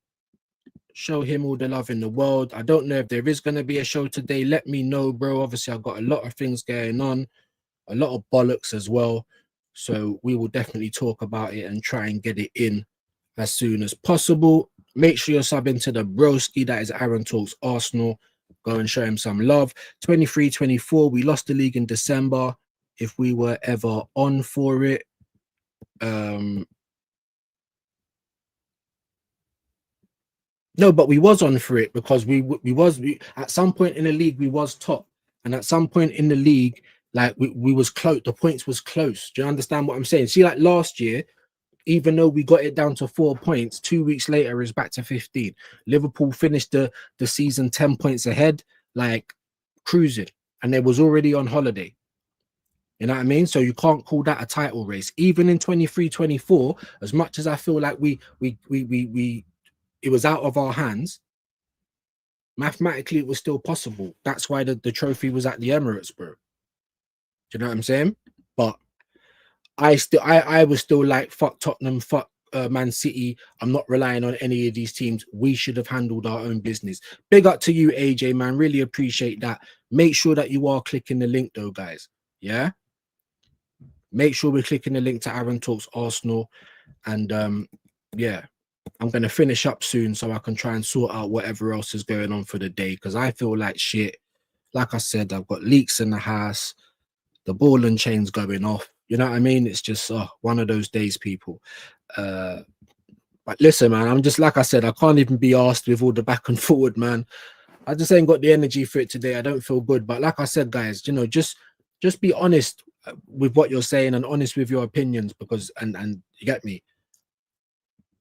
Show him all the love in the world. I don't know if there is going to be a show today. Let me know, bro. Obviously, I've got a lot of things going on, a lot of bollocks as well. So we will definitely talk about it and try and get it in as soon as possible. Make sure you're subbing to the broski. That is Aaron Talks Arsenal. Go and show him some love. 23-24. We lost the league in December. If we were ever on for it. No, but we was on for it, because we at some point in the league we was top, and at some point in the league, like we was close. The points was close. Do you understand what I'm saying? See, like last year, even though we got it down to 4 points, 2 weeks later is back to 15. Liverpool finished the season 10 points ahead, like cruising, and they was already on holiday. You know what I mean? So you can't call that a title race. Even in 23-24, as much as I feel like it was out of our hands, mathematically it was still possible. That's why the trophy was at the Emirates, bro. Do you know what I'm saying? But I was still like, fuck Tottenham, fuck Man City. I'm not relying on any of these teams. We should have handled our own business. Big up to you, AJ, man. Really appreciate that. Make sure that you are clicking the link though, guys. Yeah? Make sure we're clicking the link to Aaron Talks Arsenal. And yeah. I'm going to finish up soon so I can try and sort out whatever else is going on for the day, because I feel like shit. Like I said, I've got leaks in the house, the ball and chain's going off. You know what I mean? It's just one of those days, people. But listen, man, I'm just, like I said, I can't even be asked with all the back and forward, man. I just ain't got the energy for it today. I don't feel good. But like I said, guys, you know, just be honest with what you're saying and honest with your opinions, because and you get me.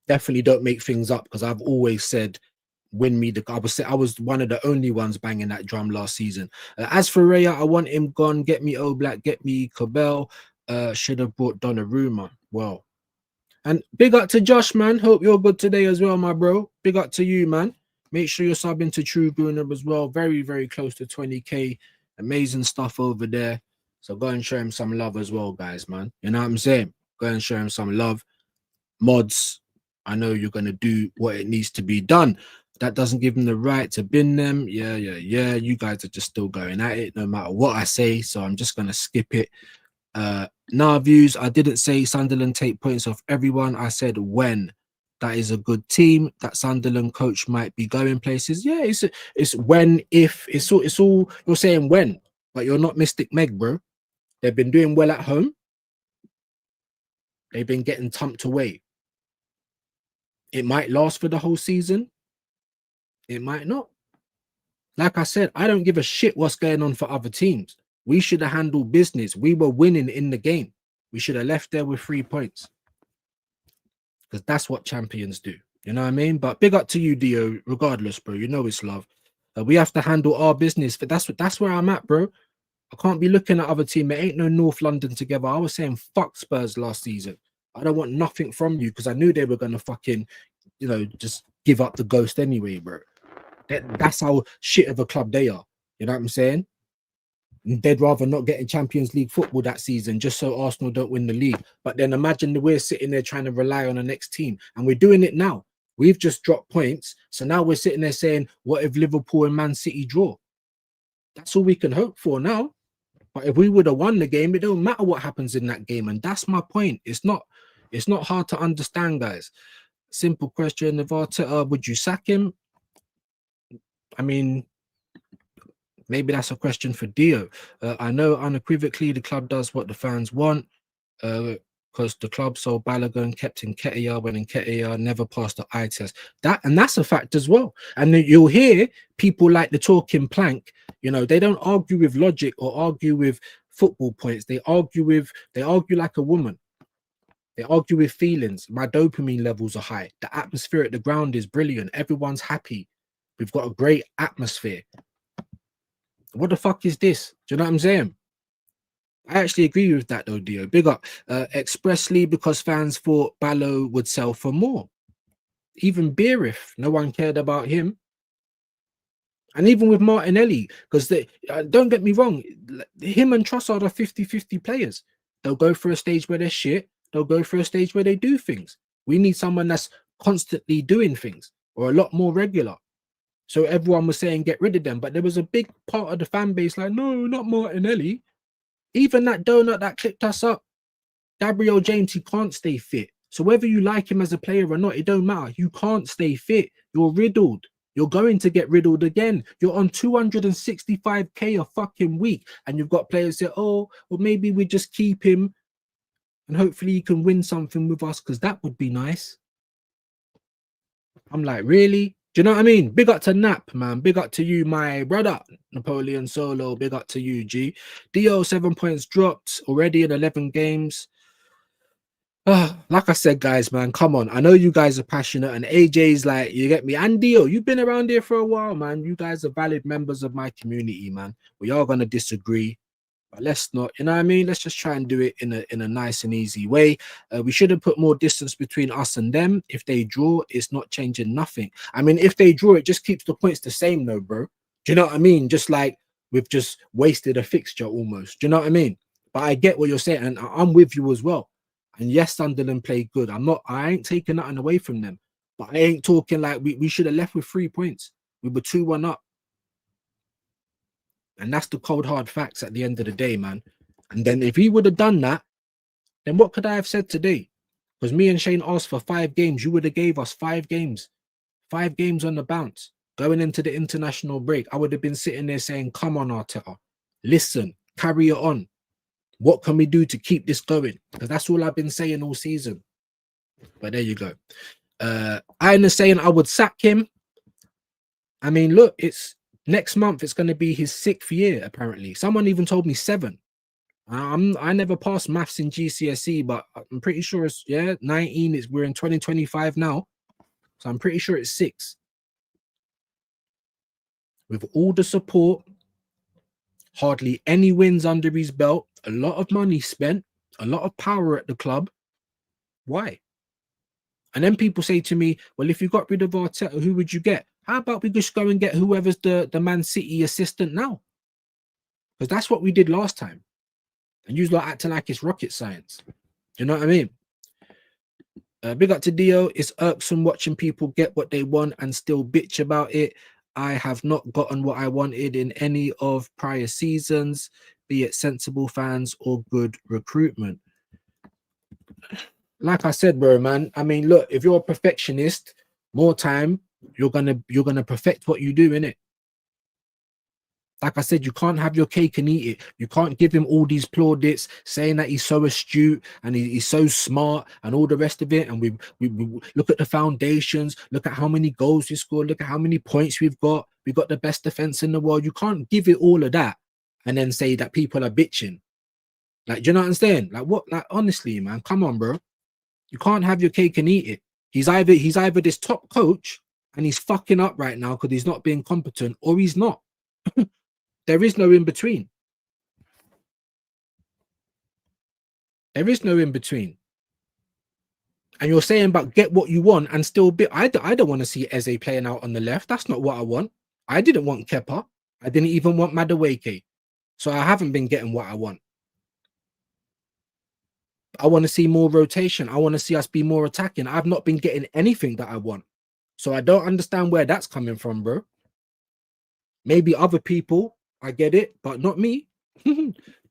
Definitely don't make things up, because I've always said, win me the. I was one of the only ones banging that drum last season. As for Raya, I want him gone. Get me O Black. Get me Cabell. Should have brought Donnarumma. Well, and big up to Josh, man. Hope you're good today as well, my bro. Big up to you, man. Make sure you're subbing to True Gruner as well. Very, very close to 20k. Amazing stuff over there. So go and show him some love as well, guys, man. You know what I'm saying? Go and show him some love. Mods, I know you're going to do what it needs to be done. That doesn't give him the right to bin them. Yeah. You guys are just still going at it no matter what I say. So I'm just going to skip it. Now views, I didn't say Sunderland take points off everyone. I said when. That is a good team. That Sunderland coach might be going places. Yeah, it's when, if. It's all you're saying when, but you're not Mystic Meg, bro. They've been doing well at home. They've been getting thumped away. It might last for the whole season. It might not. Like I said, I don't give a shit what's going on for other teams. We should have handled business. We were winning in the game. We should have left there with 3 points. Because that's what champions do. You know what I mean? But big up to you, Dio, regardless, bro. You know it's love. We have to handle our business. But that's where I'm at, bro. I can't be looking at other team. It ain't no North London together. I was saying fuck Spurs last season. I don't want nothing from you, because I knew they were going to fucking, you know, just give up the ghost anyway, bro. That's how shit of a club they are. You know what I'm saying? They'd rather not get in Champions League football that season just so Arsenal don't win the league. But then imagine that we're sitting there trying to rely on the next team, and we're doing it now. We've just dropped points. So now we're sitting there saying, what if Liverpool and Man City draw? That's all we can hope for now. But if we would have won the game, it don't matter what happens in that game. And that's my point. It's not hard to understand, guys. Simple question. If Arteta, would you sack him? I mean, maybe that's a question for Dio. I know unequivocally the club does what the fans want, because the club sold Balogun, kept Nketiah when Nketiah never passed the eye test. That's a fact as well. And you'll hear people like the talking plank. You know, they don't argue with logic or argue with football points. They argue like a woman. They argue with feelings. My dopamine levels are high. The atmosphere at the ground is brilliant. Everyone's happy. We've got a great atmosphere. What the fuck is this? Do you know what I'm saying? I actually agree with that though, Dio. Big up. Expressly because fans thought Ballo would sell for more. Even Beerif, no one cared about him. And even with Martinelli, because don't get me wrong, him and Trossard are 50-50 players. They'll go for a stage where they're shit. They'll go for a stage where they do things. We need someone that's constantly doing things, or a lot more regular. So everyone was saying get rid of them, but there was a big part of the fan base like, no, not Martinelli. Even that donut that clipped us up, Gabriel James, he can't stay fit. So whether you like him as a player or not, it don't matter. You can't stay fit. You're riddled. You're going to get riddled again. You're on 265k a fucking week, and you've got players say, oh, well, maybe we just keep him and hopefully he can win something with us, because that would be nice. I'm like, really? Do you know what I mean? Big up to Nap, man. Big up to you, my brother. Napoleon Solo, big up to you, G. Dio, 7 points dropped already in 11 games. Like I said, guys, man, come on. I know you guys are passionate, and AJ's like, you get me? And Dio, you've been around here for a while, man. You guys are valid members of my community, man. We are going to disagree, but let's not, you know what I mean? Let's just try and do it in a nice and easy way. We should have put more distance between us and them. If they draw, it's not changing nothing. I mean, if they draw, it just keeps the points the same though, bro. Do you know what I mean? Just like we've just wasted a fixture almost. Do you know what I mean? But I get what you're saying, and I'm with you as well. And yes, Sunderland played good. I ain't taking nothing away from them. But I ain't talking like we should have left with 3 points. We were 2-1 up. And that's the cold hard facts at the end of the day, man. And then if he would have done that, then what could I have said today? Because me and Shane asked for 5 games. You would have gave us 5 games. 5 games on the bounce. Going into the international break, I would have been sitting there saying, come on, Arteta. Listen, carry it on. What can we do to keep this going? Because that's all I've been saying all season. But there you go. I ain't saying I would sack him. I mean, look, it's next month. It's going to be his 6th year, apparently. Someone even told me 7. I never passed maths in GCSE, but I'm pretty sure it's 19. We're in 2025 now, so I'm pretty sure it's 6. With all the support, hardly any wins under his belt, a lot of money spent, a lot of power at the club. Why? And then people say to me, well, if you got rid of Arteta, who would you get? How about we just go and get whoever's the Man City assistant now? Because that's what we did last time. And you lot acting like it's rocket science. You know what I mean? Big up to Dio. It's irksome watching people get what they want and still bitch about it. I have not gotten what I wanted in any of prior seasons, be it sensible fans or good recruitment. Like I said, bro, man. I mean, look, if you're a perfectionist, more time, you're gonna perfect what you do, innit? Like I said, you can't have your cake and eat it. You can't give him all these plaudits saying that he's so astute and he's so smart and all the rest of it. And we look at the foundations, look at how many goals we scored, look at how many points we've got. We got the best defense in the world. You can't give it all of that and then say that people are bitching. Like, do you know what I'm saying? Like, what? Like, honestly, man, come on, bro. You can't have your cake and eat it. He's either this top coach and he's fucking up right now because he's not being competent, or he's not. There is no in between. There is no in between. And you're saying about get what you want and still bit. I don't want to see Eze playing out on the left. That's not what I want. I didn't want Kepa. I didn't even want Madueke. So I haven't been getting what I want. I want to see more rotation. I want to see us be more attacking. I've not been getting anything that I want. So I don't understand where that's coming from, bro. Maybe other people, I get it, but not me.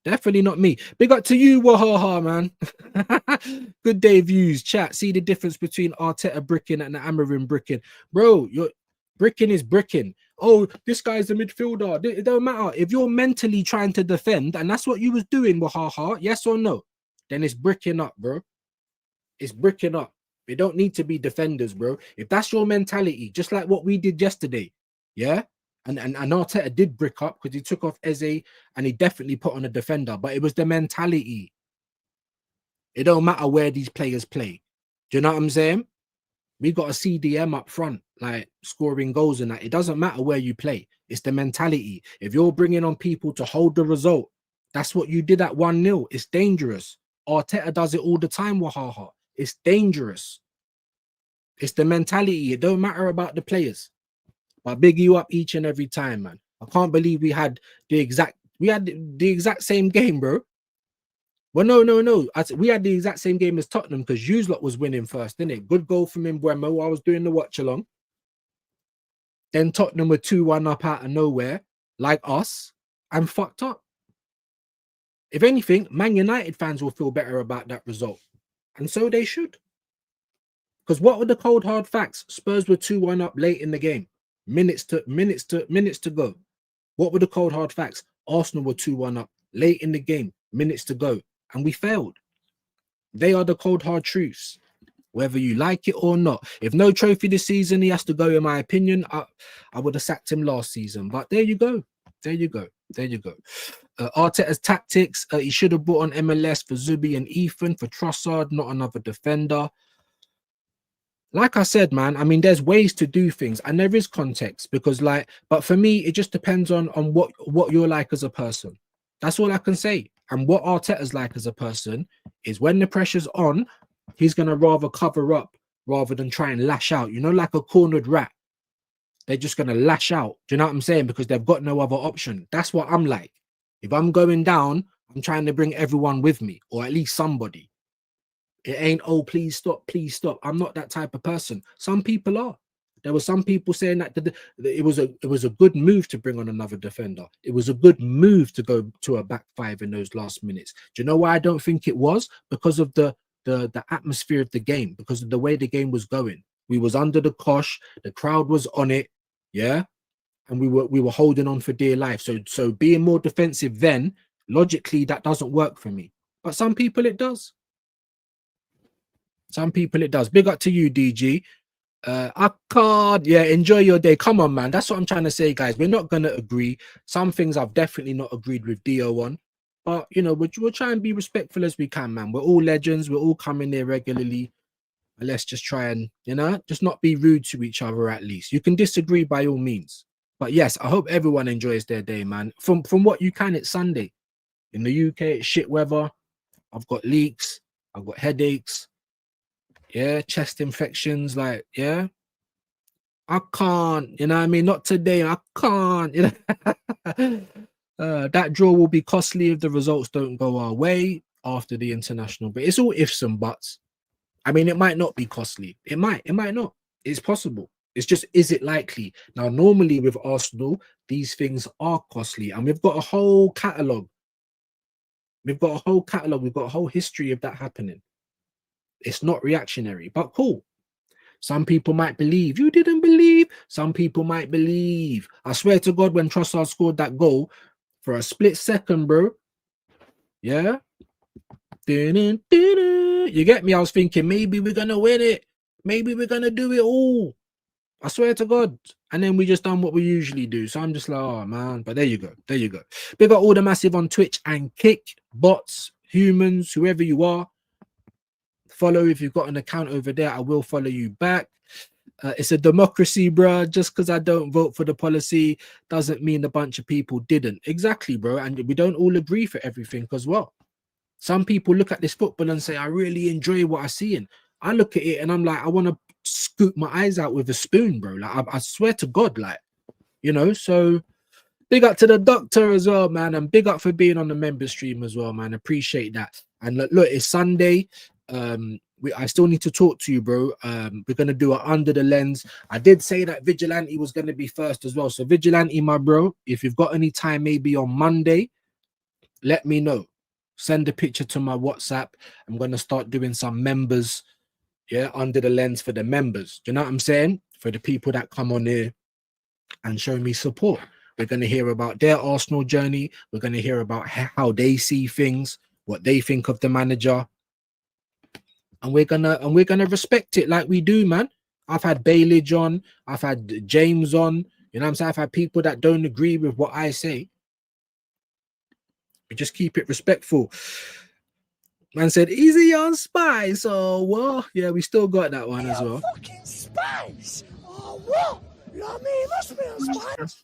Definitely not me. Big up to you, Wahaha, man. Good day views. Chat. See the difference between Arteta bricking and Amarin bricking. Bro, your bricking is bricking. Oh, this guy's a midfielder. It don't matter. If you're mentally trying to defend, and that's what you was doing, Wahaha, yes or no, then it's bricking up, bro. It's bricking up. They don't need to be defenders, bro. If that's your mentality, just like what we did yesterday, yeah? And Arteta did brick up because he took off Eze and he definitely put on a defender. But it was the mentality. It don't matter where these players play. Do you know what I'm saying? We got a CDM up front, like scoring goals and that. It doesn't matter where you play. It's the mentality. If you're bringing on people to hold the result, that's what you did at 1-0. It's dangerous. Arteta does it all the time, Wahaha. It's dangerous. It's the mentality. It don't matter about the players. But big you up each and every time, man. I can't believe we had the exact same game, bro. Well, no. We had the exact same game as Tottenham because Uslot was winning first, didn't it? Good goal from Mbeumo. I was doing the watch along. Then Tottenham were 2-1 up out of nowhere, like us, and fucked up. If anything, Man United fans will feel better about that result. And so they should. Because what were the cold hard facts? Spurs were 2-1 up late in the game. Minutes to go. What were the cold hard facts? Arsenal were 2-1 up late in the game, minutes to go, and we failed. They are the cold hard truths, whether you like it or not. If no trophy this season, he has to go, in my opinion. I would have sacked him last season, but there you go. Arteta's tactics, he should have brought on MLS for Zubi and Ethan, for Trossard, not another defender. Like I said, man, I mean, there's ways to do things and there is context because but for me, it just depends on what you're like as a person. That's all I can say. And what Arteta's like as a person is when the pressure's on, he's going to rather cover up rather than try and lash out. You know, like a cornered rat. They're just going to lash out. Do you know what I'm saying? Because they've got no other option. That's what I'm like. If I'm going down, I'm trying to bring everyone with me or at least somebody. It ain't, oh, please stop, please stop. I'm not that type of person. Some people are. There were some people saying that it was a good move to bring on another defender. It was a good move to go to a back five in those last minutes. Do you know why I don't think it was? Because of the the atmosphere of the game because of the way the game was going. We was under the cosh, the crowd was on it, yeah, and we were holding on for dear life. So being more defensive then, logically, that doesn't work for me. But some people it does. Some people it does. Big up to you, DG. I can't. Yeah, enjoy your day. Come on, man. That's what I'm trying to say, guys. We're not gonna agree. Some things I've definitely not agreed with Dio on, but you know, we'll try and be respectful as we can, man. We're all legends. We're all coming here regularly. Let's just try and, you know, just not be rude to each other. At least you can disagree by all means. But yes, I hope everyone enjoys their day, man. From what you can, it's Sunday. In the UK, it's shit weather. I've got leaks. I've got headaches. Yeah, chest infections. Like, yeah, I can't. You know what I mean? Not today. I can't. You know, that draw will be costly if the results don't go our way after the international. But it's all ifs and buts. I mean, it might not be costly. It might not. It's possible. It's just, is it likely? Now, normally with Arsenal, these things are costly, and we've got a whole catalogue. We've got a whole history of that happening. It's not reactionary, but cool. Some people might believe. You didn't believe. Some people might believe. I swear to God, when Trossard scored that goal, for a split second, bro. Yeah. You get me? I was thinking maybe we're gonna win it. Maybe we're gonna do it all. I swear to God. And then we just done what we usually do. So I'm just like, oh man. But there you go. There you go. Big up all the massive on Twitch and Kick, bots, humans, whoever you are. Follow if you've got an account over there. I will follow you back. It's a democracy, bro. Just because I don't vote for the policy doesn't mean a bunch of people didn't. Exactly, bro. And we don't all agree for everything as well. Some people look at this football and say, I really enjoy what I see. And I look at it and I'm like, I want to scoop my eyes out with a spoon, bro. Like, I swear to God, like, you know, so big up to the doctor as well, man. And big up for being on the member stream as well, man. Appreciate that. And look, it's Sunday. I still need to talk to you, bro. We're going to do it under the lens. I did say that Vigilante was going to be first as well. So Vigilante, my bro, if you've got any time, maybe on Monday, let me know. Send a picture to my WhatsApp. I'm going to start doing some members, yeah, under the lens for the members. Do you know what I'm saying? For the people that come on here and show me support. We're going to hear about their Arsenal journey. We're going to hear about how they see things, what they think of the manager. And we're gonna respect it like we do, man. I've had Bailey on, I've had James on, you know what I'm saying? I've had people that don't agree with what I say. We just keep it respectful. Man said, easy on Spice. Oh, well, yeah, we still got that one as well. Fucking Spice. Oh, well, you know what I mean? Must be on Spice.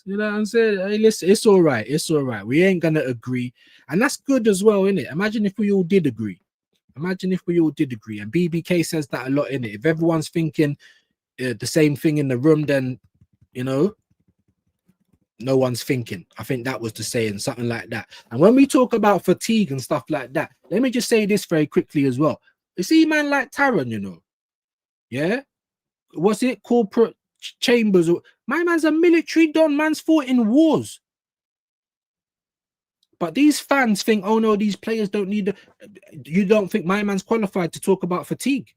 You know what I'm saying? Hey, listen, it's all right. It's all right. We ain't gonna agree. And that's good as well, innit? Imagine if we all did agree. Imagine if we all did agree. And BBK says that a lot, in it. If everyone's thinking the same thing in the room, then, you know, no one's thinking. I think that was the saying, something like that. And when we talk about fatigue and stuff like that, let me just say this very quickly as well. You see, man, like Taron, you know, yeah, what's it? Corporate Chambers. My man's a military don. Man's fought in wars. But these fans think, oh no, these players don't need. You don't think my man's qualified to talk about fatigue?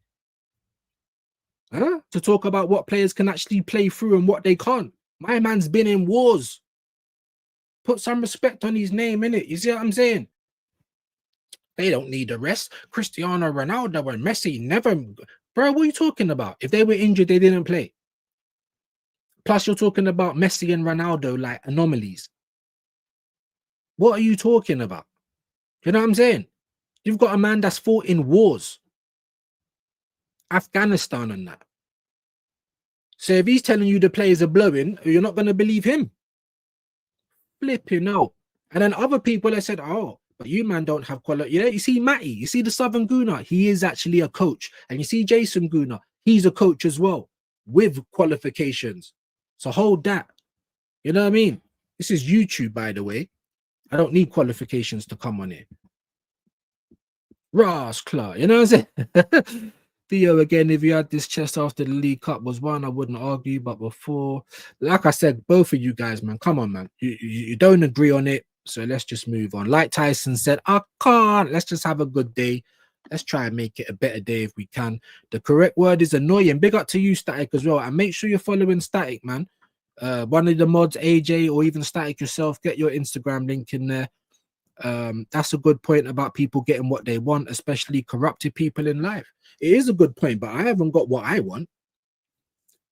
Huh? To talk about what players can actually play through and what they can't. My man's been in wars. Put some respect on his name, innit? You see what I'm saying? They don't need a rest. Cristiano Ronaldo and Messi never. Bro, what are you talking about? If they were injured, they didn't play. Plus, you're talking about Messi and Ronaldo like anomalies. What are you talking about? You know what I'm saying? You've got a man that's fought in wars. Afghanistan and that. So if he's telling you the players are blowing, you're not going to believe him. Flipping no. And then other people have said, oh, but you man don't have quality. Yeah, you see Matty, you see the Southern Gooner, he is actually a coach. And you see Jason Gooner, he's a coach as well with qualifications. So hold that. You know what I mean? This is YouTube, by the way. I don't need qualifications to come on here. Ross Clark, you know what I'm saying? Theo, again, if you had this chest after the League Cup was won, I wouldn't argue. But before, like I said, both of you guys, man, come on, man. You don't agree on it. So let's just move on. Like Tyson said, I can't. Let's just have a good day. let's try and make it a better day if we can. The correct word is annoying. Big up to you, Static, as well. And make sure you're following Static, man. One of the mods, AJ, or even Static yourself, get your Instagram link in there. That's a good point about people getting what they want, especially corrupted people in life. It is a good point, but I haven't got what I want.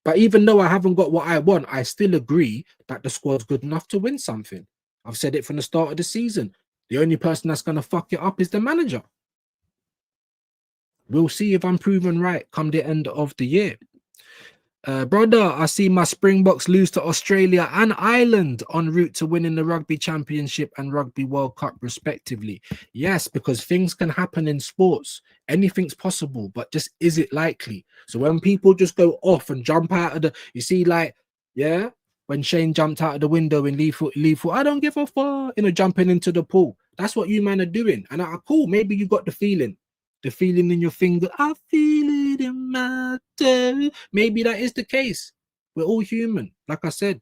But even though I haven't got what I want, I still agree that the squad's good enough to win something. I've said it from the start of the season. The only person that's going to fuck it up is the manager. We'll see if I'm proven right come the end of the year. Brother, I see my Springboks lose to Australia and Ireland en route to winning the Rugby Championship and Rugby World Cup, respectively. Yes, because things can happen in sports. Anything's possible, but just is it likely? So when people just go off and jump out of the, you see, like, yeah, when Shane jumped out of the window in Lethal, I don't give a fuck, jumping into the pool. That's what you man are doing. And cool, maybe you got the feeling in your finger. I feel it in my toe. Maybe that is the case. We're all human. Like I said,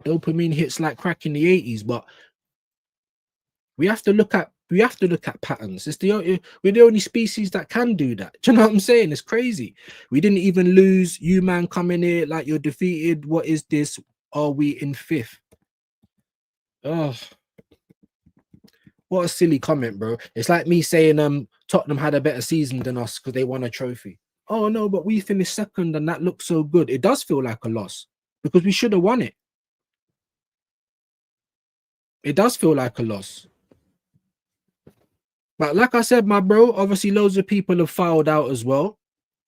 dopamine hits like crack in the 80s, but we have to look at patterns. We're the only species that can do that. Do you know what I'm saying? It's crazy. We didn't even lose. You man coming here like you're defeated. What is this? Are we in fifth? Oh, what a silly comment, bro. It's like me saying Tottenham had a better season than us because they won a trophy. Oh no, but we finished second and that looks so good. It does feel like a loss because we should have won it. It does feel like a loss. But like I said, my bro, obviously loads of people have filed out as well.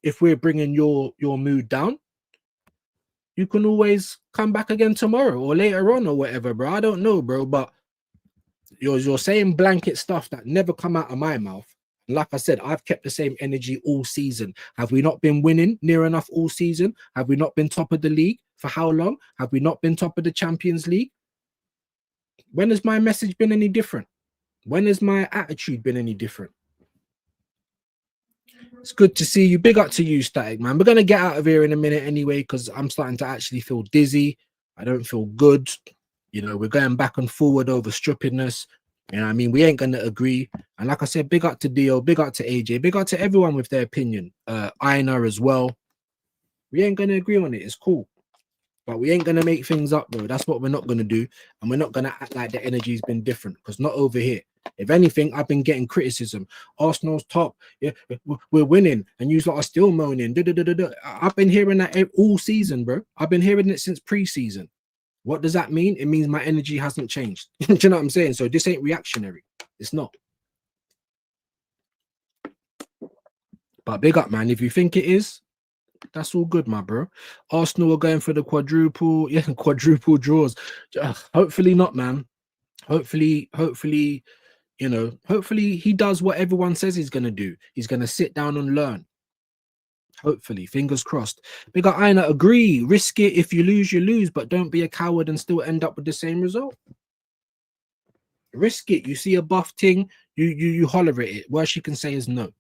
If we're bringing your mood down, you can always come back again tomorrow or later on or whatever, bro. I don't know, bro, but you're saying blanket stuff that never come out of my mouth. Like I said, I've kept the same energy all season. Have we not been winning near enough all season? Have we not been top of the league for how long? Have we not been top of the Champions League? When has my message been any different? When has my attitude been any different? It's good to see you. Big up to you, Static, man. We're going to get out of here in a minute anyway because I'm starting to actually feel dizzy. I don't feel good. We're going back and forward over stupidness. I mean, we ain't going to agree. And like I said, big up to Dio, big up to AJ, big up to everyone with their opinion. Ina as well. We ain't going to agree on it. It's cool. But we ain't going to make things up, bro. That's what we're not going to do. And we're not going to act like the energy's been different because not over here. If anything, I've been getting criticism. Arsenal's top. Yeah, we're winning. And you lot are still moaning. I've been hearing that all season, bro. I've been hearing it since pre-season. What does that mean? It means my energy hasn't changed. Do you know what I'm saying? So this ain't reactionary. It's not. But big up, man. If you think it is, that's all good, my bro. Arsenal are going for the quadruple draws. Hopefully not, man. Hopefully, hopefully he does what everyone says he's going to do. He's going to sit down and learn. Hopefully, fingers crossed. Big up, Ina, agree. Risk it. If you lose, you lose. But don't be a coward and still end up with the same result. Risk it. You see a buff thing, you holler at it. Worst you can say is no.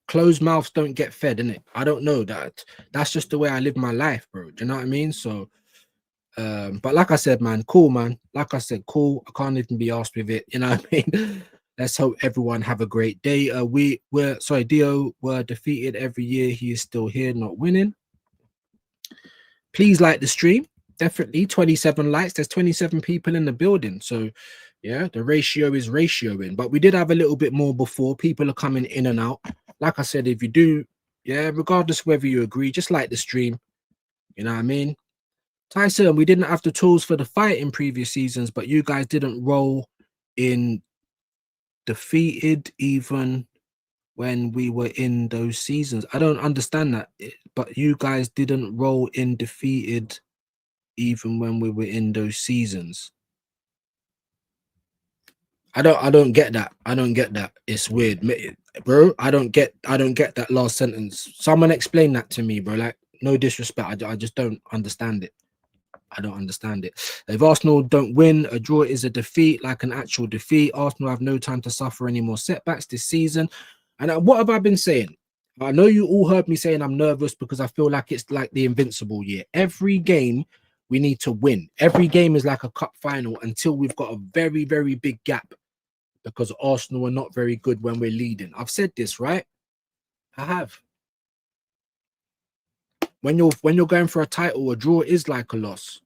Closed mouths don't get fed, innit? I don't know that. That's just the way I live my life, bro. Do you know what I mean? So, but like I said, man, cool, man. Like I said, cool. I can't even be asked with it. You know what I mean? Let's hope everyone have a great day. Dio were defeated every year. He is still here, not winning. Please like the stream. Definitely 27 likes. There's 27 people in the building. So yeah, the ratio is ratioing. But we did have a little bit more before. People are coming in and out. Like I said, if you do, yeah, regardless whether you agree, just like the stream. You know what I mean? Tyson, we didn't have the tools for the fight in previous seasons, but you guys didn't roll in defeated even when we were in those seasons. I don't understand that, but you guys didn't roll in defeated even when we were in those seasons. I don't get that. I don't get that. It's weird, bro. I don't get that last sentence. Someone explain that to me, bro. Like, no disrespect. I just don't understand it. I don't understand it. If Arsenal don't win, a draw is a defeat, like an actual defeat. Arsenal have no time to suffer any more setbacks this season. And what have I been saying? I know you all heard me saying I'm nervous because I feel like it's like the invincible year. Every game we need to win. Every game is like a cup final until we've got a very, very big gap because Arsenal are not very good when we're leading. I've said this, right? I have. When you're going for a title, a draw is like a loss.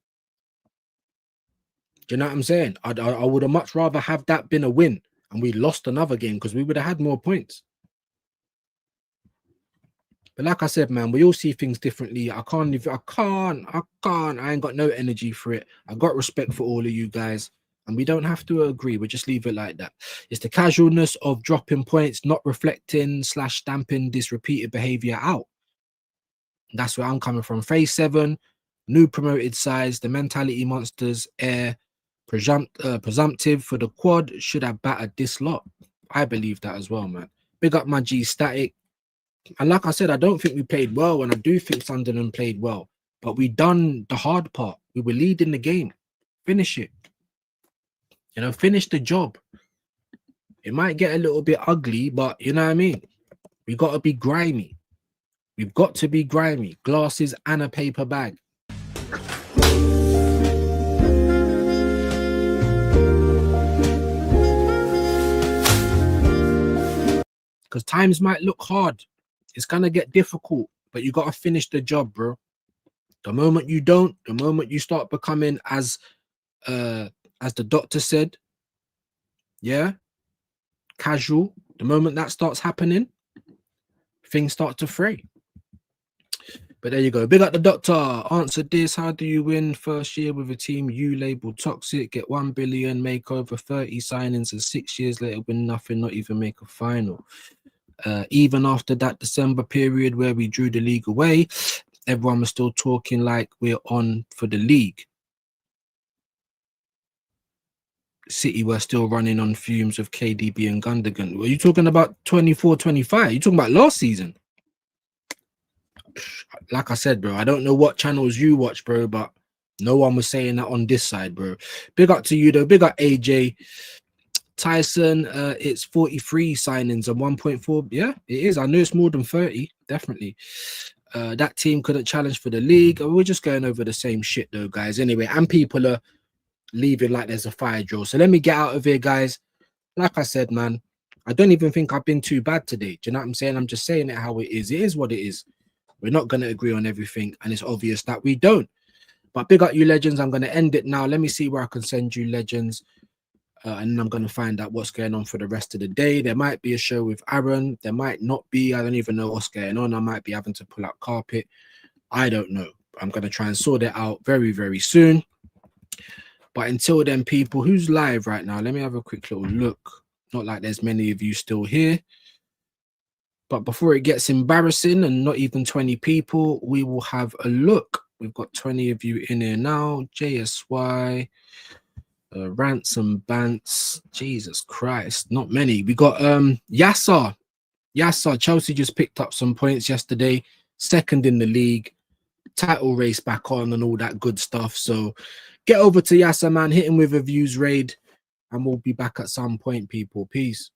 Do you know what I'm saying? I would have much rather have that been a win and we lost another game because we would have had more points. But like I said, man, we all see things differently. I ain't got no energy for it. I got respect for all of you guys, and we don't have to agree. We just leave it like that. It's the casualness of dropping points, not reflecting / stamping this repeated behavior out. That's where I'm coming from. Phase 7, new promoted sides, the mentality monsters, air, presumptive for the quad should have battered this lot. I believe that as well, man. Big up my G Static. And like I said, I don't think we played well, and I do think Sunderland played well. But we done the hard part. We were leading the game. Finish it. You know, finish the job. It might get a little bit ugly, but you know what I mean? We got to be grimy. We've got to be grimy. Glasses and a paper bag. Because times might look hard. It's going to get difficult, but you got to finish the job, bro. The moment you don't, the moment you start becoming as the doctor said, yeah, casual, the moment that starts happening, things start to fray. But there you go. Big up the doctor. Answered this. How do you win first year with a team you labeled toxic, get 1 billion, make over 30 signings, and 6 years later win nothing, not even make a final? Even after that December period where we drew the league away, everyone was still talking like we're on for the league. City were still running on fumes of KDB and Gundogan. Were you talking about 24-25? You talking about last season? Like I said, bro, I don't know what channels you watch, bro, but no one was saying that on this side, bro. Big up to you, though. Big up AJ. Tyson, it's 43 signings and 1.4. Yeah, it is. I know it's more than 30, definitely. That team couldn't challenge for the league. We're just going over the same shit, though, guys. Anyway, and people are leaving like there's a fire drill. So let me get out of here, guys. Like I said, man, I don't even think I've been too bad today. Do you know what I'm saying? I'm just saying it how it is. It is what it is. We're not going to agree on everything, and it's obvious that we don't. But big up you, legends. I'm going to end it now. Let me see where I can send you, legends. And I'm going to find out what's going on for the rest of the day. There might be a show with Aaron. There might not be. I don't even know what's going on. I might be having to pull out carpet. I don't know. I'm going to try and sort it out very, very soon. But until then, people, who's live right now? Let me have a quick little look. Not like there's many of you still here. But before it gets embarrassing and not even 20 people, we will have a look. We've got 20 of you in here now. JSY. Ransom Bants, Jesus Christ, not many. We got Yasser. Chelsea just picked up some points yesterday, second in the league, title race back on and all that good stuff. So get over to Yasser, man, hit him with a views raid, and we'll be back at some point, people. Peace.